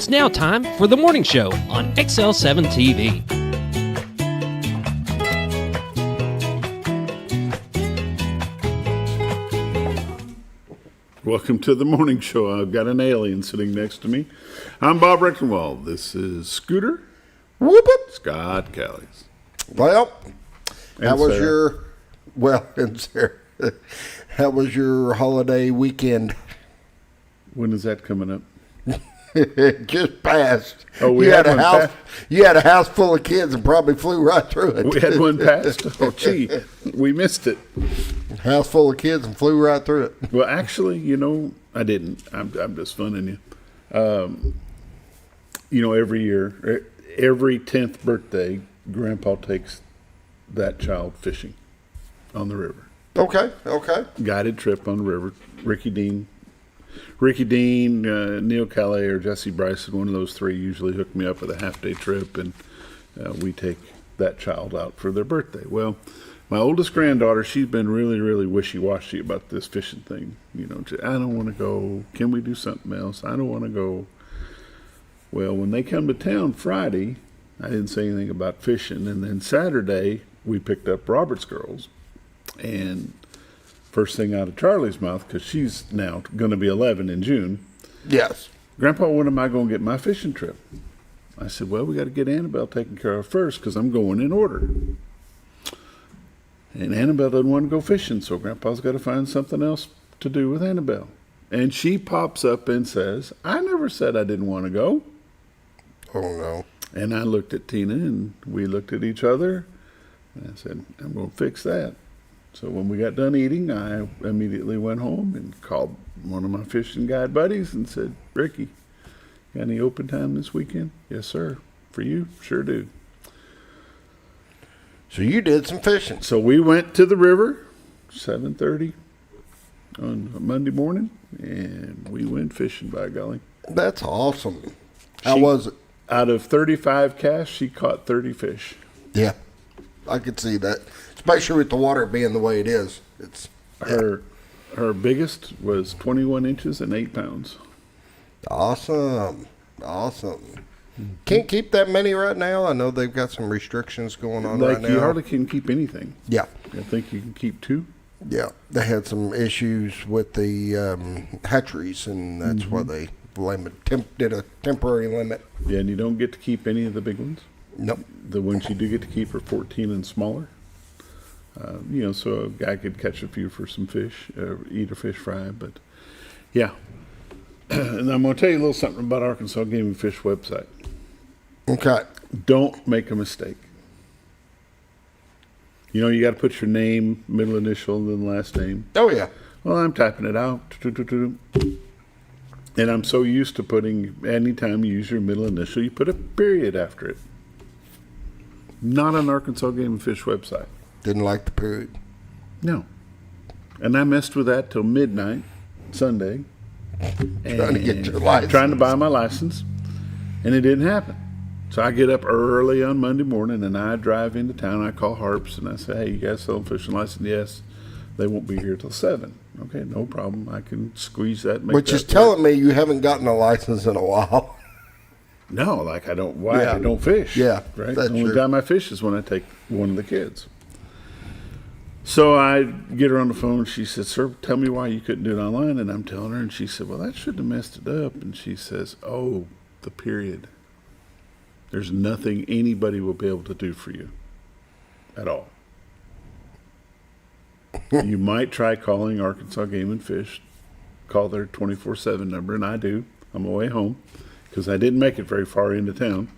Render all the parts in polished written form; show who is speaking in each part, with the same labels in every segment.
Speaker 1: It's now time for the morning show on XL7-TV.
Speaker 2: Welcome to the morning show. I've got an alien sitting next to me. I'm Bob Reckenwald. This is Scooter.
Speaker 3: Whoop it.
Speaker 2: Scott Callies.
Speaker 3: Well, how was
Speaker 2: Sarah.
Speaker 3: and Sarah, how was your holiday weekend?
Speaker 2: When is that coming up?
Speaker 3: It just passed.
Speaker 2: Oh, we
Speaker 3: you
Speaker 2: had
Speaker 3: a
Speaker 2: one
Speaker 3: house.
Speaker 2: pass?
Speaker 3: You had a house full of kids and probably flew right through it.
Speaker 2: We had one passed. Oh, gee, we missed it.
Speaker 3: House full of kids and flew right through it.
Speaker 2: Well, actually, I didn't. I'm just funning you. Every year, every 10th birthday, Grandpa takes that child fishing on the river.
Speaker 3: Okay.
Speaker 2: Guided trip on the river. Ricky Dean, Neil Calais, or Jesse Bryson, one of those three usually hook me up with a half-day trip, and we take that child out for their birthday. Well, my oldest granddaughter, she's been really, really wishy-washy about this fishing thing. I don't want to go. Can we do something else? I don't want to go. Well, when they come to town Friday, I didn't say anything about fishing, and then Saturday we picked up Robert's girls, and first thing out of Charlie's mouth, because she's now going to be 11 in June.
Speaker 3: Yes.
Speaker 2: Grandpa, when am I going to get my fishing trip? I said, well, we got to get Annabelle taken care of first because I'm going in order. And Annabelle doesn't want to go fishing, so Grandpa's got to find something else to do with Annabelle. And she pops up and says, I never said I didn't want to go.
Speaker 3: Oh, no.
Speaker 2: And I looked at Tina, and we looked at each other, and I said, I'm going to fix that. So when we got done eating, I immediately went home and called one of my fishing guide buddies and said, Ricky, got any open time this weekend? Yes, sir. For you? Sure do.
Speaker 3: So you did some fishing.
Speaker 2: So we went to the river, 7:30 on Monday morning, and we went fishing, by golly.
Speaker 3: That's awesome. How was it?
Speaker 2: Out of 35 casts, she caught 30 fish.
Speaker 3: Yeah, I could see that. Especially with the water being the way it is.
Speaker 2: Her biggest was 21 inches and 8 pounds.
Speaker 3: Awesome. Can't keep that many right now. I know they've got some restrictions going on right now.
Speaker 2: You hardly can keep anything.
Speaker 3: Yeah.
Speaker 2: I think you can keep 2.
Speaker 3: Yeah. They had some issues with the hatcheries, and that's why they did a temporary limit.
Speaker 2: Yeah, and you don't get to keep any of the big ones.
Speaker 3: Nope.
Speaker 2: The ones you do get to keep are 14 and smaller. So a guy could catch a few for some fish, eat a fish fry, but yeah. And I'm going to tell you a little something about Arkansas Game and Fish website.
Speaker 3: Okay.
Speaker 2: Don't make a mistake. You got to put your name, middle initial, and then last name.
Speaker 3: Oh, yeah.
Speaker 2: Well, I'm typing it out. And I'm so used to putting, anytime you use your middle initial, you put a period after it. Not on Arkansas Game and Fish website.
Speaker 3: Didn't like the period.
Speaker 2: No. And I messed with that till midnight, Sunday.
Speaker 3: Trying to get your license.
Speaker 2: Trying to buy my license. And it didn't happen. So I get up early on Monday morning, and I drive into town. I call Harps, and I say, hey, you guys sell a fishing license? Yes. They won't be here till 7. Okay, no problem. I can squeeze that.
Speaker 3: Which is telling me you haven't gotten a license in a while.
Speaker 2: No, I don't fish.
Speaker 3: Yeah,
Speaker 2: right.
Speaker 3: that's
Speaker 2: The only
Speaker 3: true.
Speaker 2: time I fish is when I take one of the kids. So I get her on the phone. She said, sir, tell me why you couldn't do it online. And I'm telling her, and she said, well, that shouldn't have messed it up. And she says, oh, the period. There's nothing anybody will be able to do for you at all. You might try calling Arkansas Game and Fish, call their 24/7 number, and I do. I'm away home because I didn't make it very far into town.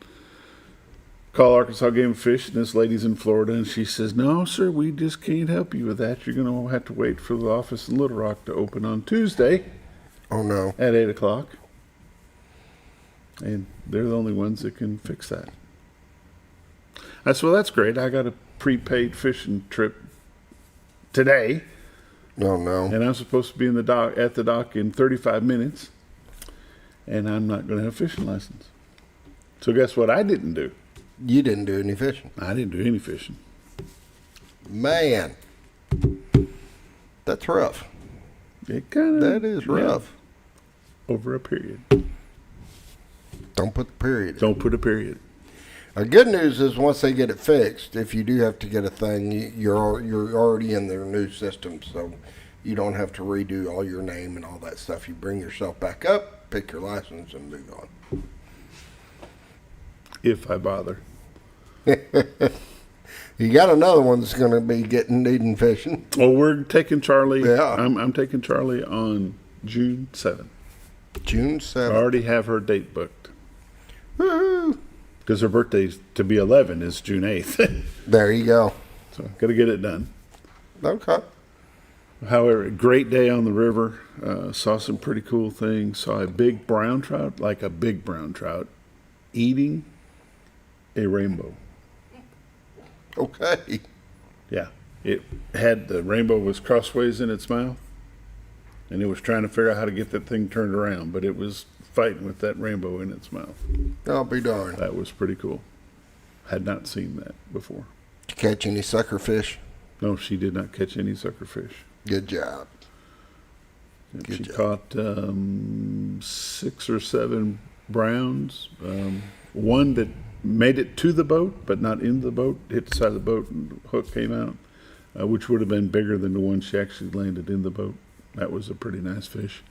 Speaker 2: Call Arkansas Game and Fish, and this lady's in Florida, and she says, no, sir, we just can't help you with that. You're going to have to wait for the office in Little Rock to open on Tuesday.
Speaker 3: Oh, no.
Speaker 2: At 8 o'clock. And they're the only ones that can fix that. I said, well, that's great. I got a prepaid fishing trip today.
Speaker 3: Oh, no.
Speaker 2: And I'm supposed to be at the dock in 35 minutes. And I'm not going to have a fishing license. So guess what I didn't do?
Speaker 3: You didn't do any fishing.
Speaker 2: I didn't do any fishing.
Speaker 3: Man. That's rough.
Speaker 2: It kind of.
Speaker 3: That is rough.
Speaker 2: Over a period.
Speaker 3: Don't put the period.
Speaker 2: Don't put a period.
Speaker 3: The good news is once they get it fixed, if you do have to get a thing, you're already in their new system, so you don't have to redo all your name and all that stuff. You bring yourself back up, pick your license, and move on.
Speaker 2: If I bother.
Speaker 3: You got another one that's going to be needing fishing.
Speaker 2: Well, we're taking Charlie.
Speaker 3: Yeah.
Speaker 2: I'm taking Charlie on June 7th.
Speaker 3: June 7th.
Speaker 2: I already have her date booked.
Speaker 3: Woo-hoo.
Speaker 2: Because her birthday to be 11 is June 8th.
Speaker 3: There you go.
Speaker 2: So got to get it done.
Speaker 3: Okay.
Speaker 2: However, great day on the river. Saw some pretty cool things. Saw a big brown trout, like a big brown trout, eating a rainbow.
Speaker 3: Okay.
Speaker 2: Yeah. It had the rainbow was crossways in its mouth, and it was trying to figure out how to get that thing turned around, but it was fighting with that rainbow in its mouth.
Speaker 3: I'll be darned.
Speaker 2: That was pretty cool. Had not seen that before.
Speaker 3: Did you catch any sucker fish?
Speaker 2: No, she did not catch any sucker fish.
Speaker 3: Good job.
Speaker 2: And
Speaker 3: Good
Speaker 2: she
Speaker 3: job.
Speaker 2: caught 6 or 7 browns. One that made it to the boat, but not in the boat. Hit the side of the boat and the hook came out, which would have been bigger than the one she actually landed in the boat. That was a pretty nice fish.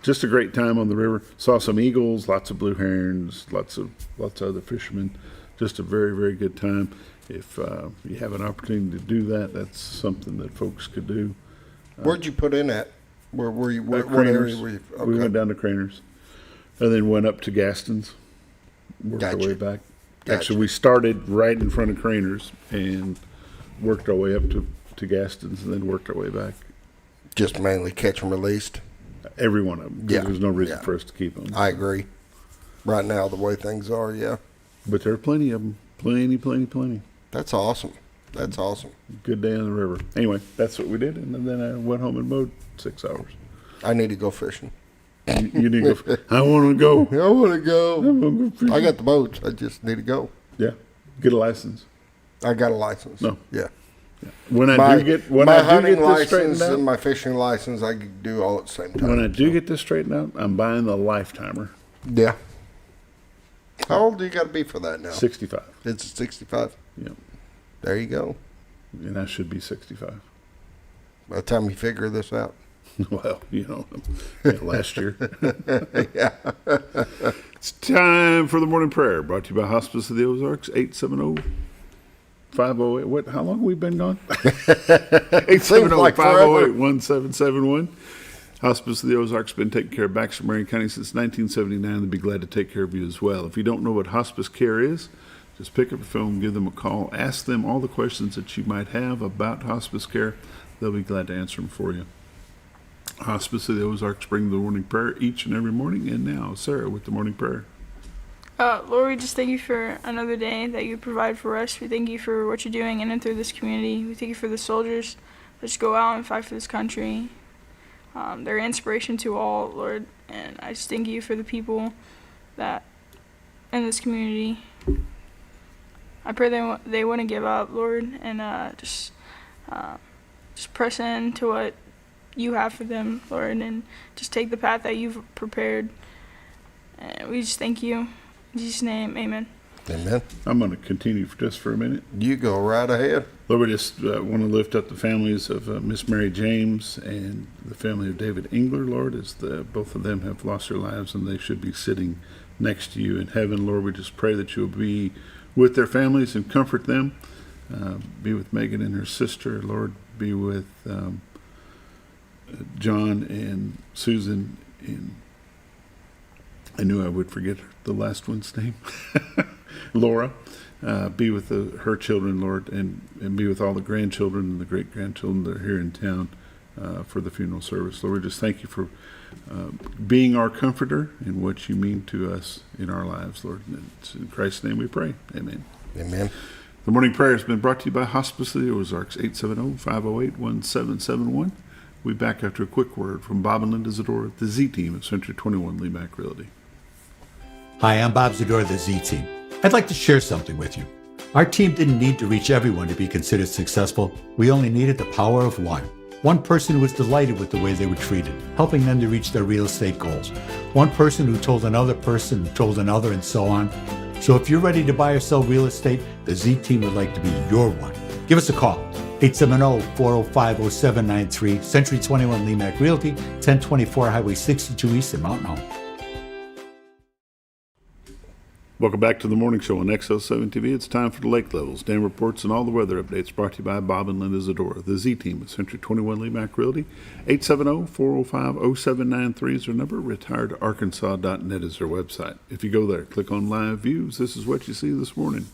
Speaker 2: Just a great time on the river. Saw some eagles, lots of blue herons, lots of other fishermen. Just a very, very good time. If you have an opportunity to do that, that's something that folks could do.
Speaker 3: Where'd you put in at? Where were you? What
Speaker 2: Craners.
Speaker 3: area were you? Okay.
Speaker 2: We went down to Craners, and then went up to Gaston's. Worked our
Speaker 3: Gotcha.
Speaker 2: way back.
Speaker 3: Gotcha.
Speaker 2: Actually, we started right in front of Craners and worked our way up to Gaston's, and then worked our way back.
Speaker 3: Just mainly catch and released.
Speaker 2: Every one of them. 'Cause
Speaker 3: Yeah.
Speaker 2: There's no reason
Speaker 3: Yeah.
Speaker 2: for us to keep them.
Speaker 3: I agree. Right now, the way things are, yeah.
Speaker 2: But there are plenty of them. Plenty.
Speaker 3: That's awesome. That's awesome.
Speaker 2: Good day on the river. Anyway, that's what we did, and then I went home and mowed 6 hours.
Speaker 3: I need to go fishing.
Speaker 2: You need to go. I want to go.
Speaker 3: I want to go.
Speaker 2: I'm gonna go fishing.
Speaker 3: I got the boats. I just need to go.
Speaker 2: Yeah. Get a license.
Speaker 3: I got a license.
Speaker 2: No.
Speaker 3: Yeah.
Speaker 2: When I
Speaker 3: My
Speaker 2: do get
Speaker 3: hunting
Speaker 2: this straightened
Speaker 3: license
Speaker 2: out,
Speaker 3: and my fishing license, I can do all at the same time.
Speaker 2: when I do get this straightened out, I'm buying the lifetimer.
Speaker 3: Yeah. How old do you got to be for that now?
Speaker 2: 65.
Speaker 3: It's 65.
Speaker 2: Yeah.
Speaker 3: There you go.
Speaker 2: And I should be 65.
Speaker 3: By the time you figure this out.
Speaker 2: Well, last year.
Speaker 3: Yeah.
Speaker 2: It's time for the morning prayer, brought to you by Hospice of the Ozarks, 870-508. What? How long have we been gone? 870-508-1771. Hospice of the Ozarks has been taking care of Baxter Marion County since 1979. They'd be glad to take care of you as well. If you don't know what hospice care is, just pick up the phone, give them a call, ask them all the questions that you might have about hospice care. They'll be glad to answer them for you. Hospice of the Ozarks bring the morning prayer each and every morning. And now, Sarah with the morning prayer.
Speaker 4: Lord, we just thank you for another day that you provide for us. We thank you for what you're doing in and through this community. We thank you for the soldiers that just go out and fight for this country. They're inspiration to all, Lord. And I just thank you for the people that in this community. I pray they wouldn't give up, Lord, and just press into what you have for them, Lord, and just take the path that you've prepared. And we just thank you. In Jesus' name, amen.
Speaker 3: Amen.
Speaker 2: I'm going to continue just for a minute.
Speaker 3: You go right ahead.
Speaker 2: Lord, we just want to lift up the families of Miss Mary James and the family of David Engler, Lord, as both of them have lost their lives and they should be sitting next to you in heaven. Lord, we just pray that you'll be with their families and comfort them. Be with Megan and her sister, Lord. Be with John and Susan, and I knew I would forget the last one's name, Laura. Be with her children, Lord, and be with all the grandchildren and the great-grandchildren that are here in town for the funeral service. Lord, we just thank you for being our comforter and what you mean to us in our lives, Lord. And it's in Christ's name we pray. Amen.
Speaker 3: Amen.
Speaker 2: The morning prayer has been brought to you by Hospice of the Ozarks, 870-508-1771. We'll be back after a quick word from Bob and Linda Zadora, the Z-Team at Century 21 Lee Mack Realty.
Speaker 5: Hi, I'm Bob Zadora, the Z-Team. I'd like to share something with you. Our team didn't need to reach everyone to be considered successful. We only needed the power of one. One person who was delighted with the way they were treated, helping them to reach their real estate goals. One person who told another person who told another, and so on. So if you're ready to buy or sell real estate, the Z Team would like to be your one. Give us a call. 870-405-0793, Century 21 Lemac Realty, 1024 Highway 62 East in Mountain Home.
Speaker 2: Welcome back to the morning show on XL7-TV. It's time for the lake levels, dam reports, and all the weather updates brought to you by Bob and Linda Zadora. The Z-Team at Century 21 Lemac Realty. 870-405-0793 is their number. retiredarkansas.net is their website. If you go there, click on live views. This is what you see this morning.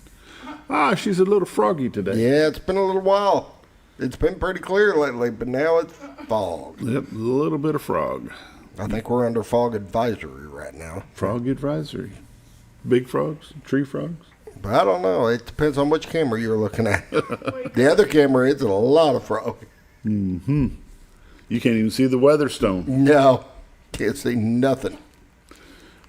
Speaker 2: She's a little froggy today.
Speaker 3: Yeah, it's been a little while. It's been pretty clear lately, but now it's fog.
Speaker 2: Yep, a little bit of frog.
Speaker 3: I think we're under fog advisory right now.
Speaker 2: Frog advisory. Big frogs? Tree frogs?
Speaker 3: But I don't know. It depends on which camera you're looking at. The other camera, it's a lot of frog.
Speaker 2: Mm-hmm. You can't even see the weather stone.
Speaker 3: No, can't see nothing.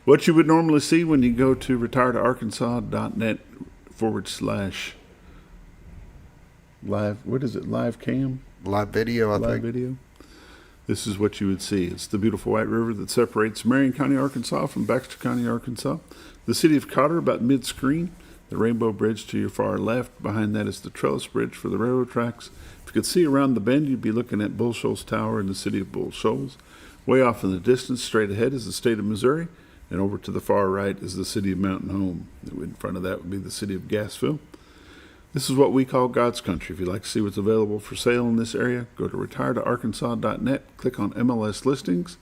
Speaker 2: What you would normally see when you go to retiredarkansas.net/live, what is it, live cam?
Speaker 3: Live video, I
Speaker 2: Live
Speaker 3: think.
Speaker 2: video. This is what you would see. It's the beautiful White River that separates Marion County, Arkansas from Baxter County, Arkansas. The city of Cotter about mid-screen. The Rainbow Bridge to your far left. Behind that is the Trellis Bridge for the railroad tracks. If you could see around the bend, you'd be looking at Bull Shoals Tower in the city of Bull Shoals. Way off in the distance, straight ahead, is the state of Missouri. And over to the far right is the city of Mountain Home. In front of that would be the city of Gassville. This is what we call God's country. If you'd like to see what's available for sale in this area, go to retiredarkansas.net, click on MLS listings,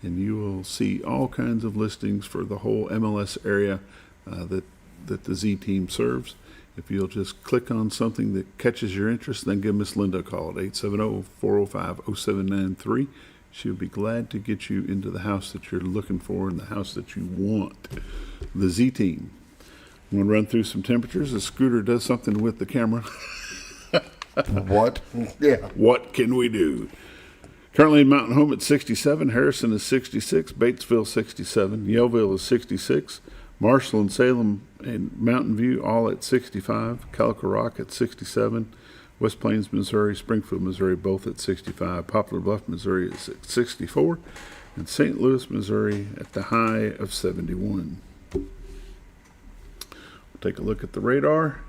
Speaker 2: and you will see all kinds of listings for the whole MLS area that the Z Team serves. If you'll just click on something that catches your interest, then give Miss Linda a call at 870-405-0793. She'll be glad to get you into the house that you're looking for and the house that you want. The Z Team. I'm going to run through some temperatures. The scooter does something with the camera.
Speaker 3: What? Yeah.
Speaker 2: What can we do? Currently in Mountain Home at 67. Harrison is 66. Batesville 67. Yellville is 66. Marshall and Salem and Mountain View all at 65. Calico Rock at 67. West Plains, Missouri, Springfield, Missouri, both at 65. Poplar Bluff, Missouri is at 64. And St. Louis, Missouri at the high of 71. Take a look at the radar.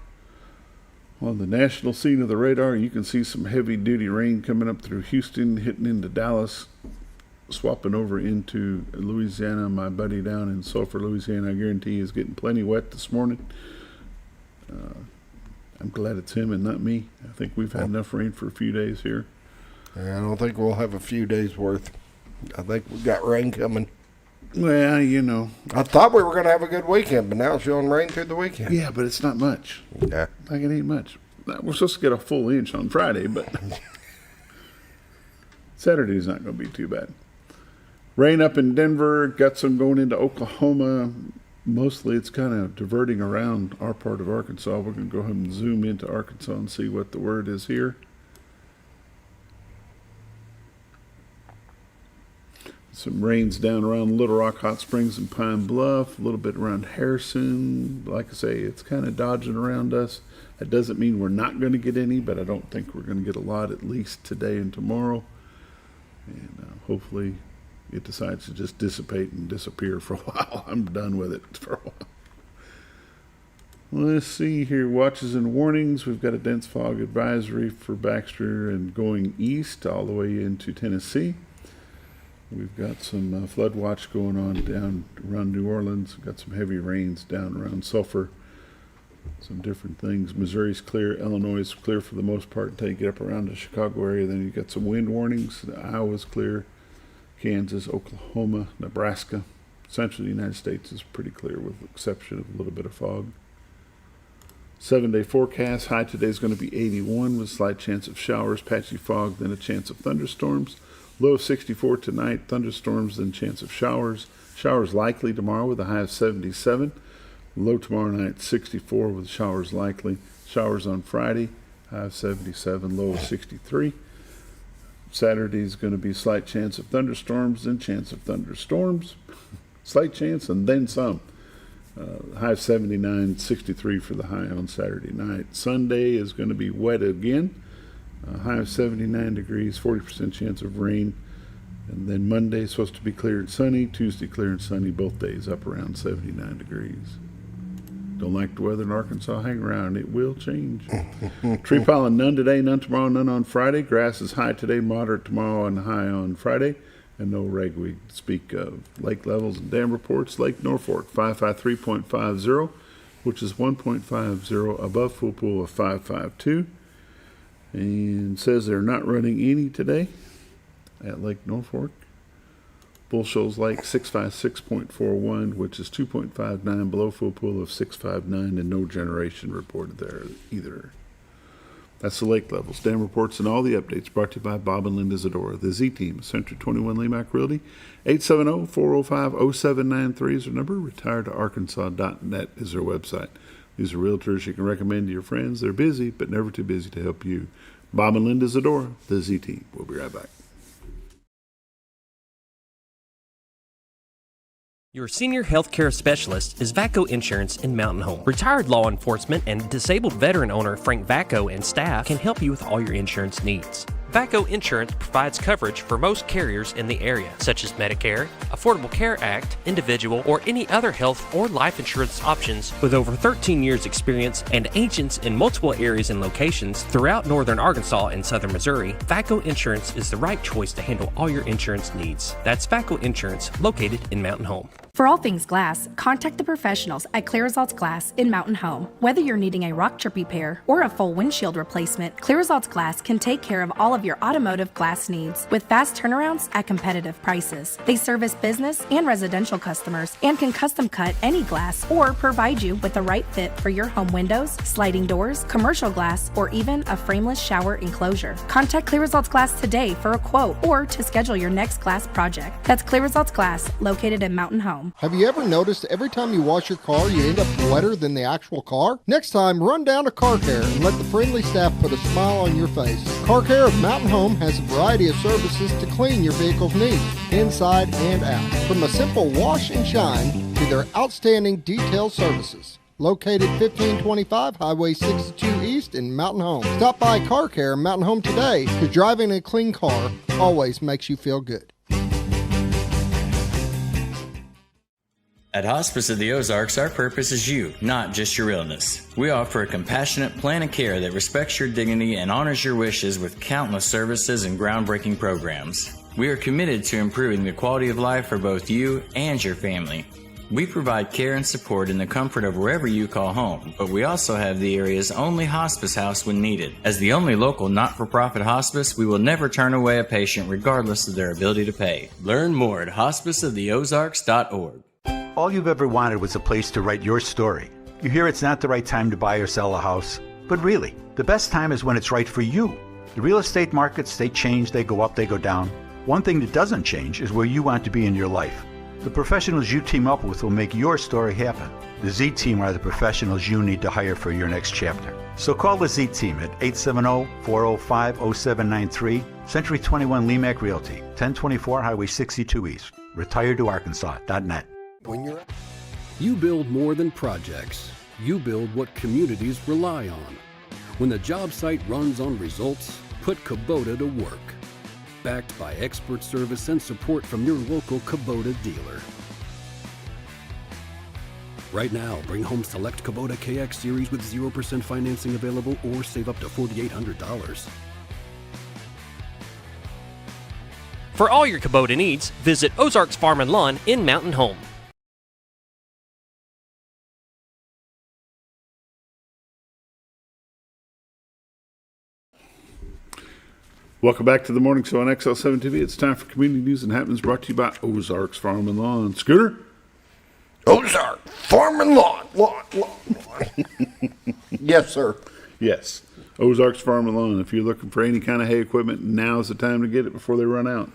Speaker 2: On the national scene of the radar, you can see some heavy-duty rain coming up through Houston, hitting into Dallas, swapping over into Louisiana. My buddy down in Sulphur, Louisiana, I guarantee is getting plenty wet this morning. I'm glad it's him and not me. I think we've had enough rain for a few days here.
Speaker 3: I don't think we'll have a few days worth. I think we've got rain coming.
Speaker 2: Well, you know.
Speaker 3: I thought we were going to have a good weekend, but now it's showing rain through the weekend.
Speaker 2: Yeah, but it's not much.
Speaker 3: Yeah.
Speaker 2: Like it ain't much. We're supposed to get a full inch on Friday, but Saturday's not going to be too bad. Rain up in Denver, got some going into Oklahoma. Mostly it's kind of diverting around our part of Arkansas. We're going to go ahead and zoom into Arkansas and see what the word is here. Some rains down around Little Rock, Hot Springs, and Pine Bluff. A little bit around Harrison. Like I say, it's kind of dodging around us. That doesn't mean we're not going to get any, but I don't think we're going to get a lot at least today and tomorrow. And hopefully it decides to just dissipate and disappear for a while. I'm done with it for a while. Let's see here. Watches and warnings. We've got a dense fog advisory for Baxter and going east all the way into Tennessee. We've got some flood watch going on down around New Orleans. We've got some heavy rains down around Sulphur. Some different things. Missouri's clear. Illinois is clear for the most part until you get up around the Chicago area. Then you've got some wind warnings. Iowa's clear. Kansas, Oklahoma, Nebraska. Central United States is pretty clear with the exception of a little bit of fog. 7-day forecast. High today is going to be 81 with a slight chance of showers, patchy fog, then a chance of thunderstorms. Low of 64 tonight, thunderstorms, then chance of showers. Showers likely tomorrow with a high of 77. Low tomorrow night, 64 with showers likely. Showers on Friday, high of 77, low of 63. Saturday is going to be slight chance of thunderstorms, then chance of thunderstorms. Slight chance and then some. High of 79, 63 for the high on Saturday night. Sunday is going to be wet again. High of 79 degrees, 40% chance of rain. And then Monday supposed to be clear and sunny. Tuesday clear and sunny. Both days up around 79 degrees. Don't like the weather in Arkansas? Hang around. It will change. Tree pollen, none today, none tomorrow, none on Friday. Grass is high today, moderate tomorrow, and high on Friday. And no ragweed to speak of. Lake levels and dam reports. Lake Norfolk, 553.50, which is 1.50 above full pool of 552. And says they're not running any today at Lake Norfolk. Bull Shoals Lake 656.41, which is 2.59 below full pool of 659, and no generation reported there either. That's the lake levels, dam reports, and all the updates brought to you by Bob and Linda Zadora, the Z-Team, Century 21 Lemac Realty. 870-405-0793 is their number. Retiredtoarkansas.net is their website. These are realtors you can recommend to your friends. They're busy, but never too busy to help you. Bob and Linda Zadora, the Z-Team. We'll be right back.
Speaker 1: Your senior healthcare specialist is VACO Insurance in Mountain Home. Retired law enforcement and disabled veteran owner Frank VACO and staff can help you with all your insurance needs. VACO Insurance provides coverage for most carriers in the area, such as Medicare, Affordable Care Act, individual, or any other health or life insurance options. With over 13 years experience and agents in multiple areas and locations throughout northern Arkansas and southern Missouri, VACO Insurance is the right choice to handle all your insurance needs. That's VACO Insurance, located in Mountain Home.
Speaker 6: For all things glass, contact the professionals at Clear Results Glass in Mountain Home. Whether you're needing a rock chip repair or a full windshield replacement, Clear Results Glass can take care of all of your automotive glass needs with fast turnarounds at competitive prices. They service business and residential customers and can custom cut any glass or provide you with the right fit for your home windows, sliding doors, commercial glass, or even a frameless shower enclosure. Contact Clear Results Glass today for a quote or to schedule your next glass project. That's Clear Results Glass, located in Mountain Home.
Speaker 3: Have you ever noticed every time you wash your car, you end up wetter than the actual car? Next time, run down to Car Care and let the friendly staff put a smile on your face. Car Care of Mountain Home has a variety of services to clean your vehicle's needs, inside and out. From a simple wash and shine to their outstanding detail services. Located 1525 Highway 62 East in Mountain Home. Stop by Car Care Mountain Home today, because driving a clean car always makes you feel good.
Speaker 7: At Hospice of the Ozarks, our purpose is you, not just your illness. We offer a compassionate plan of care that respects your dignity and honors your wishes with countless services and groundbreaking programs. We are committed to improving the quality of life for both you and your family. We provide care and support in the comfort of wherever you call home, but we also have the area's only hospice house when needed. As the only local not-for-profit hospice, we will never turn away a patient regardless of their ability to pay. Learn more at hospiceoftheozarks.org.
Speaker 5: All you've ever wanted was a place to write your story. You hear it's not the right time to buy or sell a house, but really, the best time is when it's right for you. The real estate markets, they change, they go up, they go down. One thing that doesn't change is where you want to be in your life. The professionals you team up with will make your story happen. The Z-Team are the professionals you need to hire for your next chapter. So call the Z-Team at 870-405-0793, Century 21 Lemac Realty, 1024 Highway 62 East, retiredtoarkansas.net.
Speaker 8: You build more than projects. You build what communities rely on. When the job site runs on results, put Kubota to work. Backed by expert service and support from your local Kubota dealer. Right now, bring home select Kubota KX Series with 0% financing available or save up to $4,800.
Speaker 1: For all your Kubota needs, visit Ozarks Farm and Lawn in Mountain Home.
Speaker 2: Welcome back to the morning show on XL7-TV. It's time for community news and happenings brought to you by Ozarks Farm and Lawn. Scooter?
Speaker 3: Ozark Farm and Lawn. Yes, sir.
Speaker 2: Yes. Ozarks Farm and Lawn. If you're looking for any kind of hay equipment, now's the time to get it before they run out.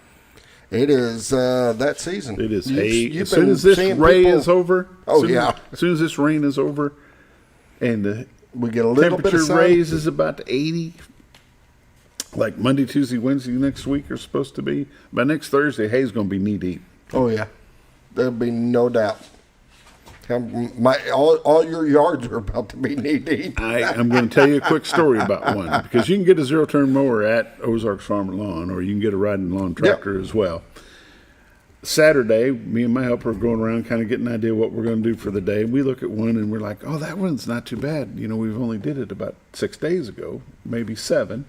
Speaker 3: It is that season.
Speaker 2: It is hay. As soon as this rain is over.
Speaker 3: Oh,
Speaker 2: As soon as this rain is over and
Speaker 3: we get a little bit of
Speaker 2: temperature
Speaker 3: sun.
Speaker 2: raises about to 80, like Monday, Tuesday, Wednesday next week are supposed to be. By next Thursday, hay's going to be knee deep.
Speaker 3: Oh, yeah. There'll be no doubt. All your yards are about to be knee deep.
Speaker 2: I'm going to tell you a quick story about one, because you can get a zero-turn mower at Ozarks Farm and Lawn, or you can get a riding lawn tractor as well. Saturday, me and my helper are going around kind of getting an idea what we're going to do for the day. We look at one and we're like, oh, that one's not too bad. You know, we've only did it about 6 days ago, maybe 7.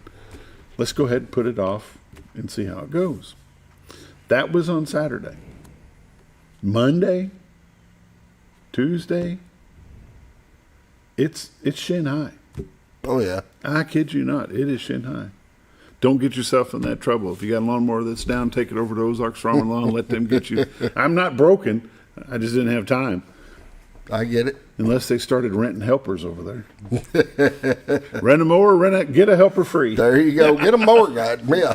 Speaker 2: Let's go ahead and put it off and see how it goes. That was on Saturday. Monday, Tuesday, it's shin high.
Speaker 3: Oh, yeah.
Speaker 2: I kid you not. It is shin high. Don't get yourself in that trouble. If you got a lawnmower that's down, take it over to Ozarks Farm and Lawn. Let them get you. I'm not broken. I just didn't have time.
Speaker 3: I get it.
Speaker 2: Unless they started renting helpers over there. Rent a mower, get a helper free.
Speaker 3: There you go. Get a mower guide. Yeah.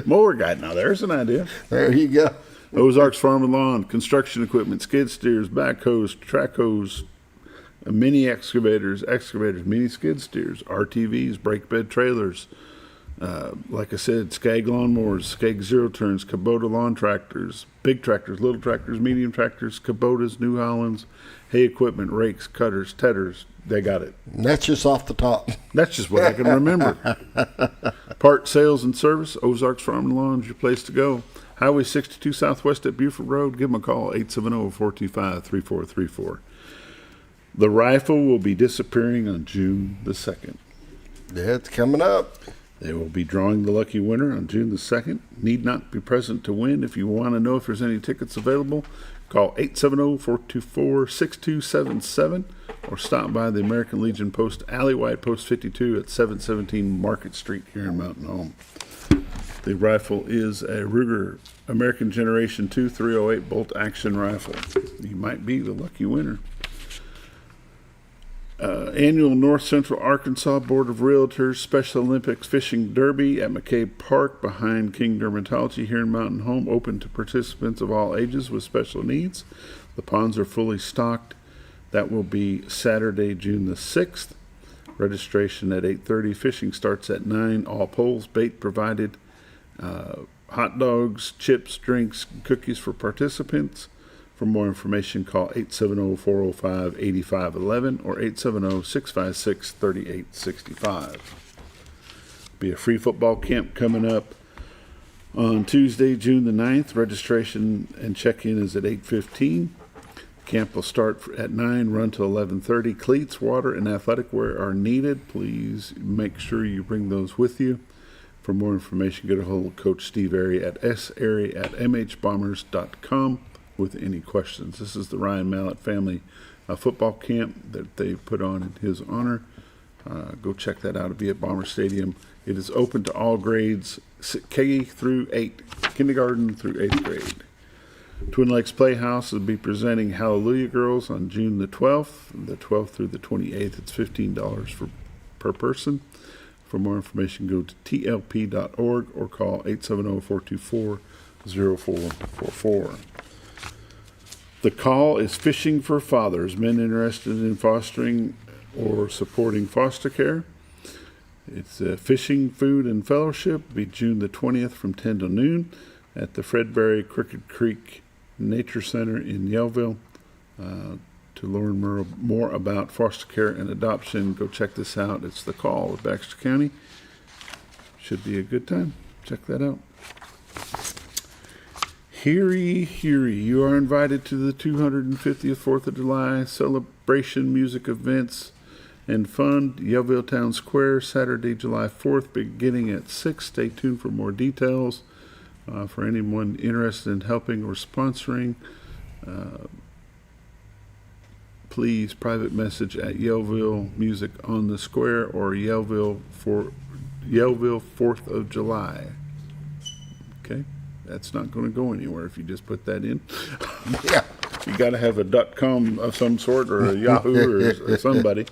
Speaker 2: Mower guide. Now, there's an idea.
Speaker 3: There you go.
Speaker 2: Ozarks Farm and Lawn, construction equipment, skid steers, backhoes, track hose, mini excavators, mini skid steers, RTVs, brake bed trailers. Like I said, Skag lawnmowers, Skag zero turns, Kubota lawn tractors, big tractors, little tractors, medium tractors, Kubotas, New Hollands, hay equipment, rakes, cutters, tedders. They got it.
Speaker 3: And that's just off the top.
Speaker 2: That's just what I can remember. Part sales and service, Ozarks Farm and Lawn is your place to go. Highway 62 Southwest at Buford Road. Give them a call, 870-425-3434. The rifle will be disappearing on June the 2nd.
Speaker 3: Yeah, it's coming up.
Speaker 2: They will be drawing the lucky winner on June the 2nd. Need not be present to win. If you want to know if there's any tickets available, call 870-424-6277 or stop by the American Legion Post Alleyway at Post 52 at 717 Market Street here in Mountain Home. The rifle is a Ruger American Generation 2 308 bolt action rifle. You might be the lucky winner. Annual North Central Arkansas Board of Realtors Special Olympics Fishing Derby at McCabe Park behind King Dermatology here in Mountain Home, open to participants of all ages with special needs. The ponds are fully stocked. That will be Saturday, June the 6th. Registration at 8:30. Fishing starts at 9. All poles, bait provided. Hot dogs, chips, drinks, cookies for participants. For more information, call 870-405-8511 or 870-656-3865. Be a free football camp coming up on Tuesday, June the 9th. Registration and check-in is at 8:15. Camp will start at 9, run till 11:30. Cleats, water, and athletic wear are needed. Please make sure you bring those with you. For more information, get a hold of Coach Steve Airy at sairy@mhbombers.com with any questions. This is the Ryan Mallett family football camp that they put on in his honor. Go check that out. It'll be at Bomber Stadium. It is open to all grades, K through 8, kindergarten through 8th grade. Twin Lakes Playhouse will be presenting Hallelujah Girls on June the 12th through the 28th. It's $15 per person. For more information, go to tlp.org or call 870-424-0444. The call is Fishing for Fathers, men interested in fostering or supporting foster care. It's Fishing, Food, and Fellowship. It'll be June the 20th from 10 to noon at the Fredberry Crooked Creek Nature Center in Yellville. To learn more about foster care and adoption, go check this out. It's The Call of Baxter County. Should be a good time. Check that out. Hear ye, you are invited to the 250th 4th of July celebration music events and fun, Yellville Town Square, Saturday, July 4th, beginning at 6. Stay tuned for more details. For anyone interested in helping or sponsoring, please private message at Yellville Music on the Square or Yellville 4th of July. Okay? That's not going to go anywhere if you just put that in.
Speaker 3: Yeah.
Speaker 2: You got to have a .com of some sort or a Yahoo or somebody.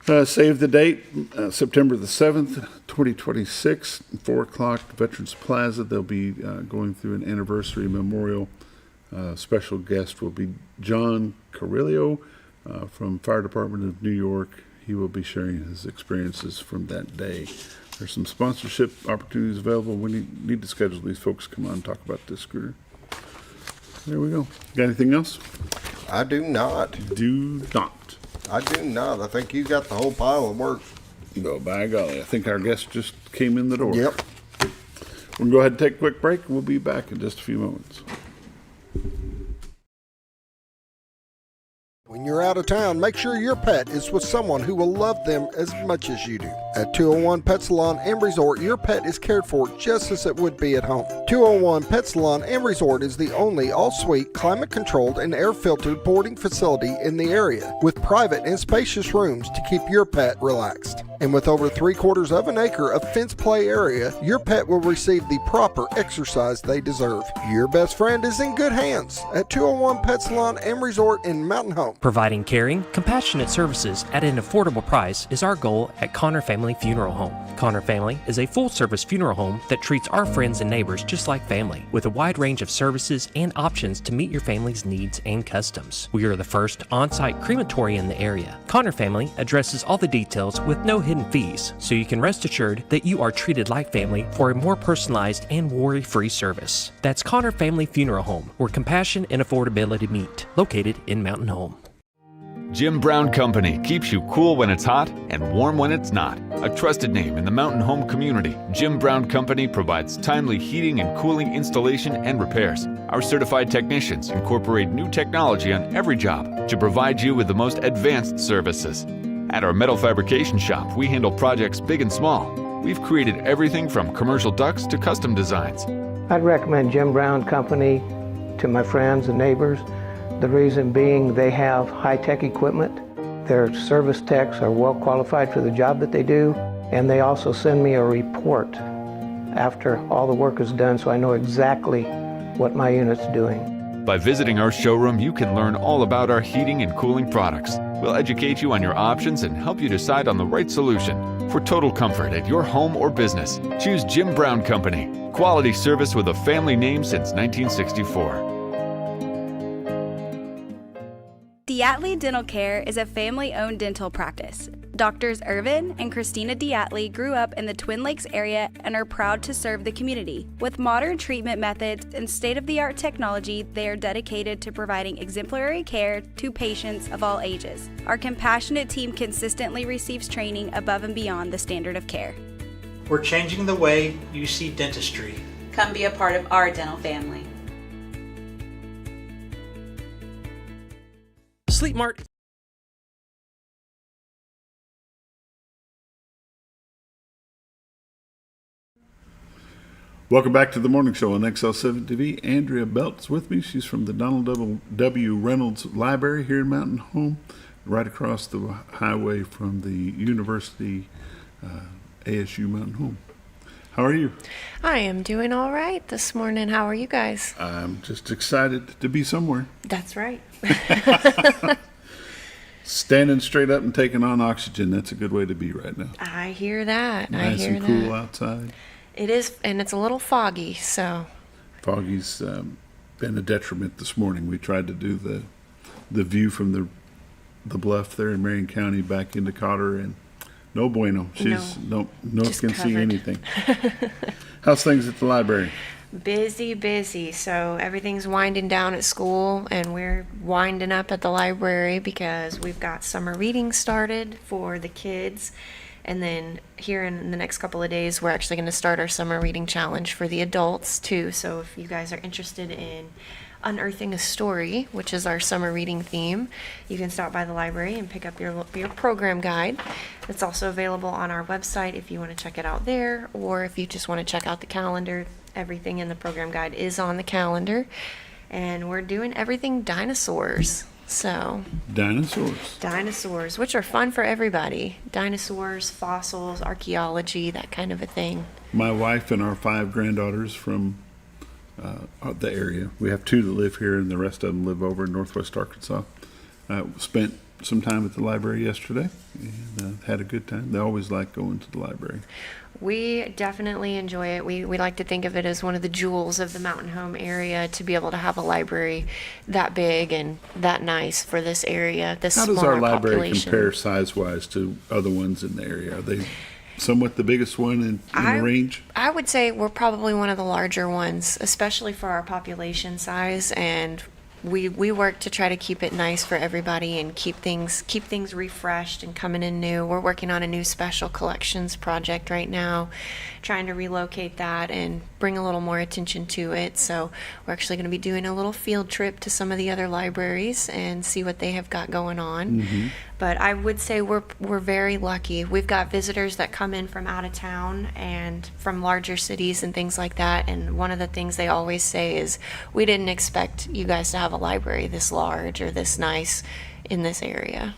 Speaker 2: Save the date, September the 7th, 2026, 4 o'clock, Veterans Plaza. They'll be going through an anniversary memorial. Special guest will be John Carrillo from Fire Department of New York. He will be sharing his experiences from that day. There's some sponsorship opportunities available. We need to schedule these folks to come on and talk about this scooter. There we go. Got anything else?
Speaker 3: I do not.
Speaker 2: Do not.
Speaker 3: I do not. I think you got the whole pile of work.
Speaker 2: No, by golly, I think our guest just came in the door.
Speaker 3: Yep.
Speaker 2: We'll go ahead and take a quick break. We'll be back in just a few moments.
Speaker 3: When you're out of town, make sure your pet is with someone who will love them as much as you do. At 201 Pet Salon and Resort, your pet is cared for just as it would be at home. 201 Pet Salon and Resort is the only all-suite, climate-controlled, and air-filtered boarding facility in the area, with private and spacious rooms to keep your pet relaxed. And with over 3/4 of an acre of fenced play area, your pet will receive the proper exercise they deserve. Your best friend is in good hands at 201 Pet Salon and Resort in Mountain Home.
Speaker 1: Providing caring, compassionate services at an affordable price is our goal at Connor Family Funeral Home. Connor Family is a full-service funeral home that treats our friends and neighbors just like family, with a wide range of services and options to meet your family's needs and customs. We are the first on-site crematory in the area. Connor Family addresses all the details with no hidden fees, so you can rest assured that you are treated like family for a more personalized and worry-free service. That's Connor Family Funeral Home, where compassion and affordability meet, located in Mountain Home.
Speaker 9: Jim Brown Company keeps you cool when it's hot and warm when it's not. A trusted name in the mountain home community, Jim Brown Company provides timely heating and cooling installation and repairs. Our certified technicians incorporate new technology on every job to provide you with the most advanced services. At our metal fabrication shop, we handle projects big and small. We've created everything from commercial ducts to custom designs.
Speaker 10: I'd recommend Jim Brown Company to my friends and neighbors. The reason being they have high-tech equipment. Their service techs are well qualified for the job that they do, and they also send me a report after all the work is done so I know exactly what my unit's doing.
Speaker 9: By visiting our showroom, you can learn all about our heating and cooling products. We'll educate you on your options and help you decide on the right solution. For total comfort at your home or business, choose Jim Brown Company. Quality service with a family name since 1964.
Speaker 11: Diatley Dental Care is a family-owned dental practice. Doctors Irvin and Christina Diatley grew up in the Twin Lakes area and are proud to serve the community. With modern treatment methods and state-of-the-art technology, they are dedicated to providing exemplary care to patients of all ages. Our compassionate team consistently receives training above and beyond the standard of care.
Speaker 12: We're changing the way you see dentistry.
Speaker 13: Come be a part of our dental family.
Speaker 1: Sleep Mart.
Speaker 2: Welcome back to the morning show on XL7-TV. Andrea Belt's with me. She's from the Donald W. Reynolds Library here in Mountain Home, right across the highway from the University ASU Mountain Home. How are you?
Speaker 14: I am doing all right this morning. How are you guys?
Speaker 2: I'm just excited to be somewhere.
Speaker 14: That's right.
Speaker 2: Standing straight up and taking on oxygen, that's a good way to be right now.
Speaker 14: I hear that.
Speaker 2: Nice and cool outside.
Speaker 14: It is, and it's a little foggy, so.
Speaker 2: Foggy's been a detriment this morning. We tried to do the view from the bluff there in Marion County back into Cotter, and no bueno. She's no can see anything. How's things at the library?
Speaker 14: Busy. So everything's winding down at school, and we're winding up at the library because we've got summer reading started for the kids. And then here in the next couple of days, we're actually going to start our summer reading challenge for the adults too. So if you guys are interested in unearthing a story, which is our summer reading theme, you can stop by the library and pick up your program guide. It's also available on our website if you want to check it out there, or if you just want to check out the calendar. Everything in the program guide is on the calendar, and we're doing everything dinosaurs. So dinosaurs, which are fun for everybody. Dinosaurs, fossils, archaeology, that kind of a thing.
Speaker 2: My wife and our 5 granddaughters from the area, we have 2 that live here and the rest of them live over in northwest Arkansas, spent some time at the library yesterday and had a good time. They always like going to the library.
Speaker 14: We definitely enjoy it. We like to think of it as one of the jewels of the Mountain Home area, to be able to have a library that big and that nice for this area, this smaller population.
Speaker 2: How does our library compare size-wise to other ones in the area? Are they somewhat the biggest one in the range?
Speaker 14: I would say we're probably one of the larger ones, especially for our population size, and we work to try to keep it nice for everybody and keep things refreshed and coming in new. We're working on a new special collections project right now, trying to relocate that and bring a little more attention to it. So we're actually going to be doing a little field trip to some of the other libraries and see what they have got going on. But I would say we're very lucky. We've got visitors that come in from out of town and from larger cities and things like that. And one of the things they always say is, we didn't expect you guys to have a library this large or this nice in this area.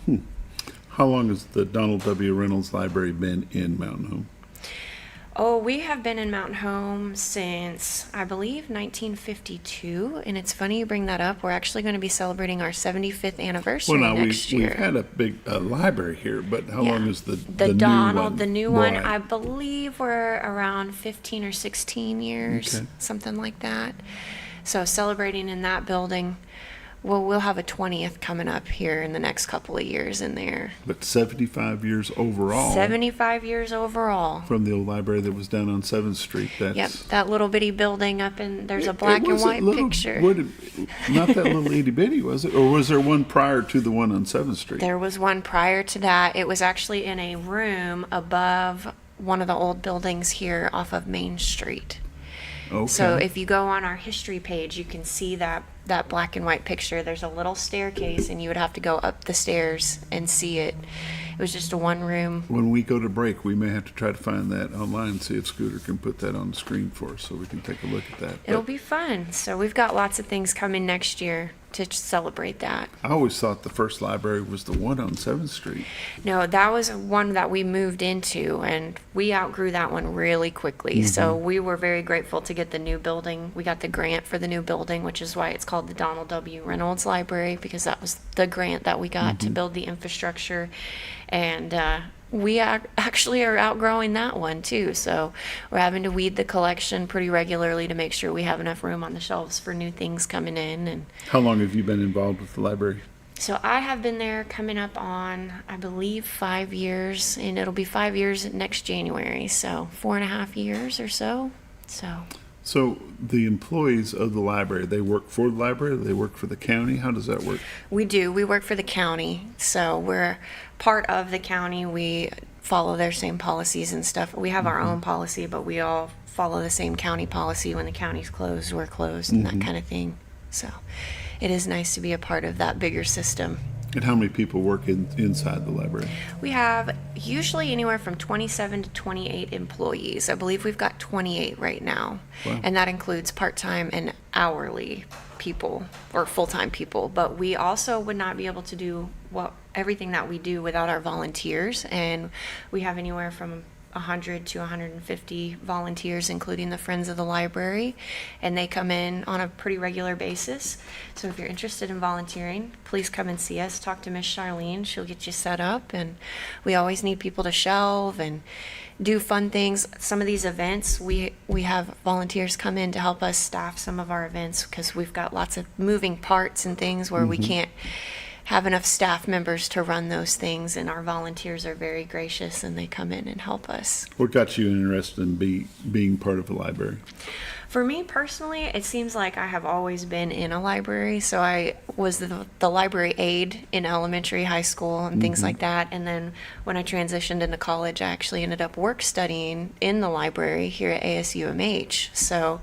Speaker 2: How long has the Donald W. Reynolds Library been in Mountain Home?
Speaker 14: Oh, we have been in Mountain Home since, I believe, 1952. And it's funny you bring that up. We're actually going to be celebrating our 75th anniversary next year.
Speaker 2: We've had a big library here, but how long is the
Speaker 14: Donald,
Speaker 2: new
Speaker 14: the new
Speaker 2: one?
Speaker 14: one, I believe we're around 15 or 16 years,
Speaker 2: Okay.
Speaker 14: something like that. So celebrating in that building. Well, we'll have a 20th coming up here in the next couple of years in there.
Speaker 2: But 75 years overall.
Speaker 14: 75 years overall.
Speaker 2: From the old library that was down on 7th Street. That's,
Speaker 14: Yep, that little bitty building up in, there's a black and white picture.
Speaker 2: Not that little itty bitty, was it? Or was there one prior to the one on 7th Street?
Speaker 14: There was one prior to that. It was actually in a room above one of the old buildings here off of Main Street.
Speaker 2: Okay.
Speaker 14: So if you go on our history page, you can see that black and white picture. There's a little staircase, and you would have to go up the stairs and see it. It was just a one room.
Speaker 2: When we go to break, we may have to try to find that online and see if Scooter can put that on the screen for us so we can take a look at that.
Speaker 14: It'll be fun. So we've got lots of things coming next year to celebrate that.
Speaker 2: I always thought the first library was the one on 7th Street.
Speaker 14: No, that was one that we moved into, and we outgrew that one really quickly. So we were very grateful to get the new building. We got the grant for the new building, which is why it's called the Donald W. Reynolds Library, because that was the grant that we got to build the infrastructure. And we actually are outgrowing that one too. So we're having to weed the collection pretty regularly to make sure we have enough room on the shelves for new things coming in. And
Speaker 2: How long have you been involved with the library?
Speaker 14: so I have been there coming up on, I believe, 5 years, and it'll be 5 years next January. So 4.5 years or so.
Speaker 2: So the employees of the library, they work for the library? They work for the county? How does that work?
Speaker 14: We do. We work for the county. So we're part of the county. We follow their same policies and stuff. We have our own policy, but we all follow the same county policy. When the county's closed, we're closed, and that kind of thing. So it is nice to be a part of that bigger system.
Speaker 2: And how many people work inside the library?
Speaker 14: We have usually anywhere from 27 to 28 employees. I believe we've got 28 right now.
Speaker 2: Wow.
Speaker 14: And that includes part-time and hourly people or full-time people. But we also would not be able to do everything that we do without our volunteers. And we have anywhere from 100 to 150 volunteers, including the Friends of the Library, and they come in on a pretty regular basis. So if you're interested in volunteering, please come and see us. Talk to Miss Charlene. She'll get you set up, and we always need people to shelve and do fun things. Some of these events, we have volunteers come in to help us staff some of our events because we've got lots of moving parts and things where we can't have enough staff members to run those things, and our volunteers are very gracious and they come in and help us.
Speaker 2: What got you interested in being part of a library?
Speaker 14: For me personally, it seems like I have always been in a library. So I was the library aide in elementary, high school, and things like that. And then when I transitioned into college, I actually ended up work studying in the library here at ASUMH. So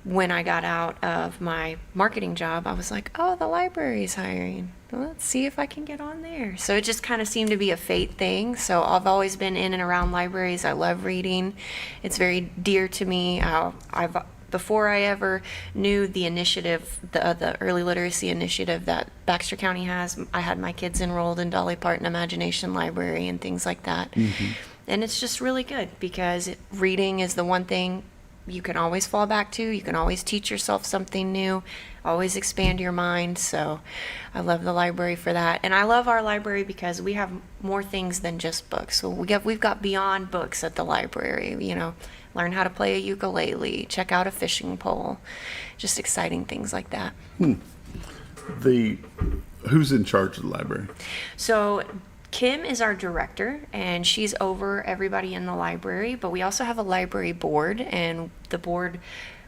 Speaker 14: when I got out of my marketing job, I was like, oh, the library's hiring. Well, let's see if I can get on there. So it just kind of seemed to be a fate thing. So I've always been in and around libraries. I love reading. It's very dear to me. Before I ever knew the initiative, the early literacy initiative that Baxter County has, I had my kids enrolled in Dolly Parton Imagination Library and things like that. And it's just really good because reading is the one thing you can always fall back to. You can always teach yourself something new, always expand your mind. So I love the library for that. And I love our library because we have more things than just books. So we've got beyond books at the library, learn how to play a ukulele, check out a fishing pole, just exciting things like that.
Speaker 2: Who's in charge of the library?
Speaker 14: So Kim is our director, and she's over everybody in the library, but we also have a library board, and the board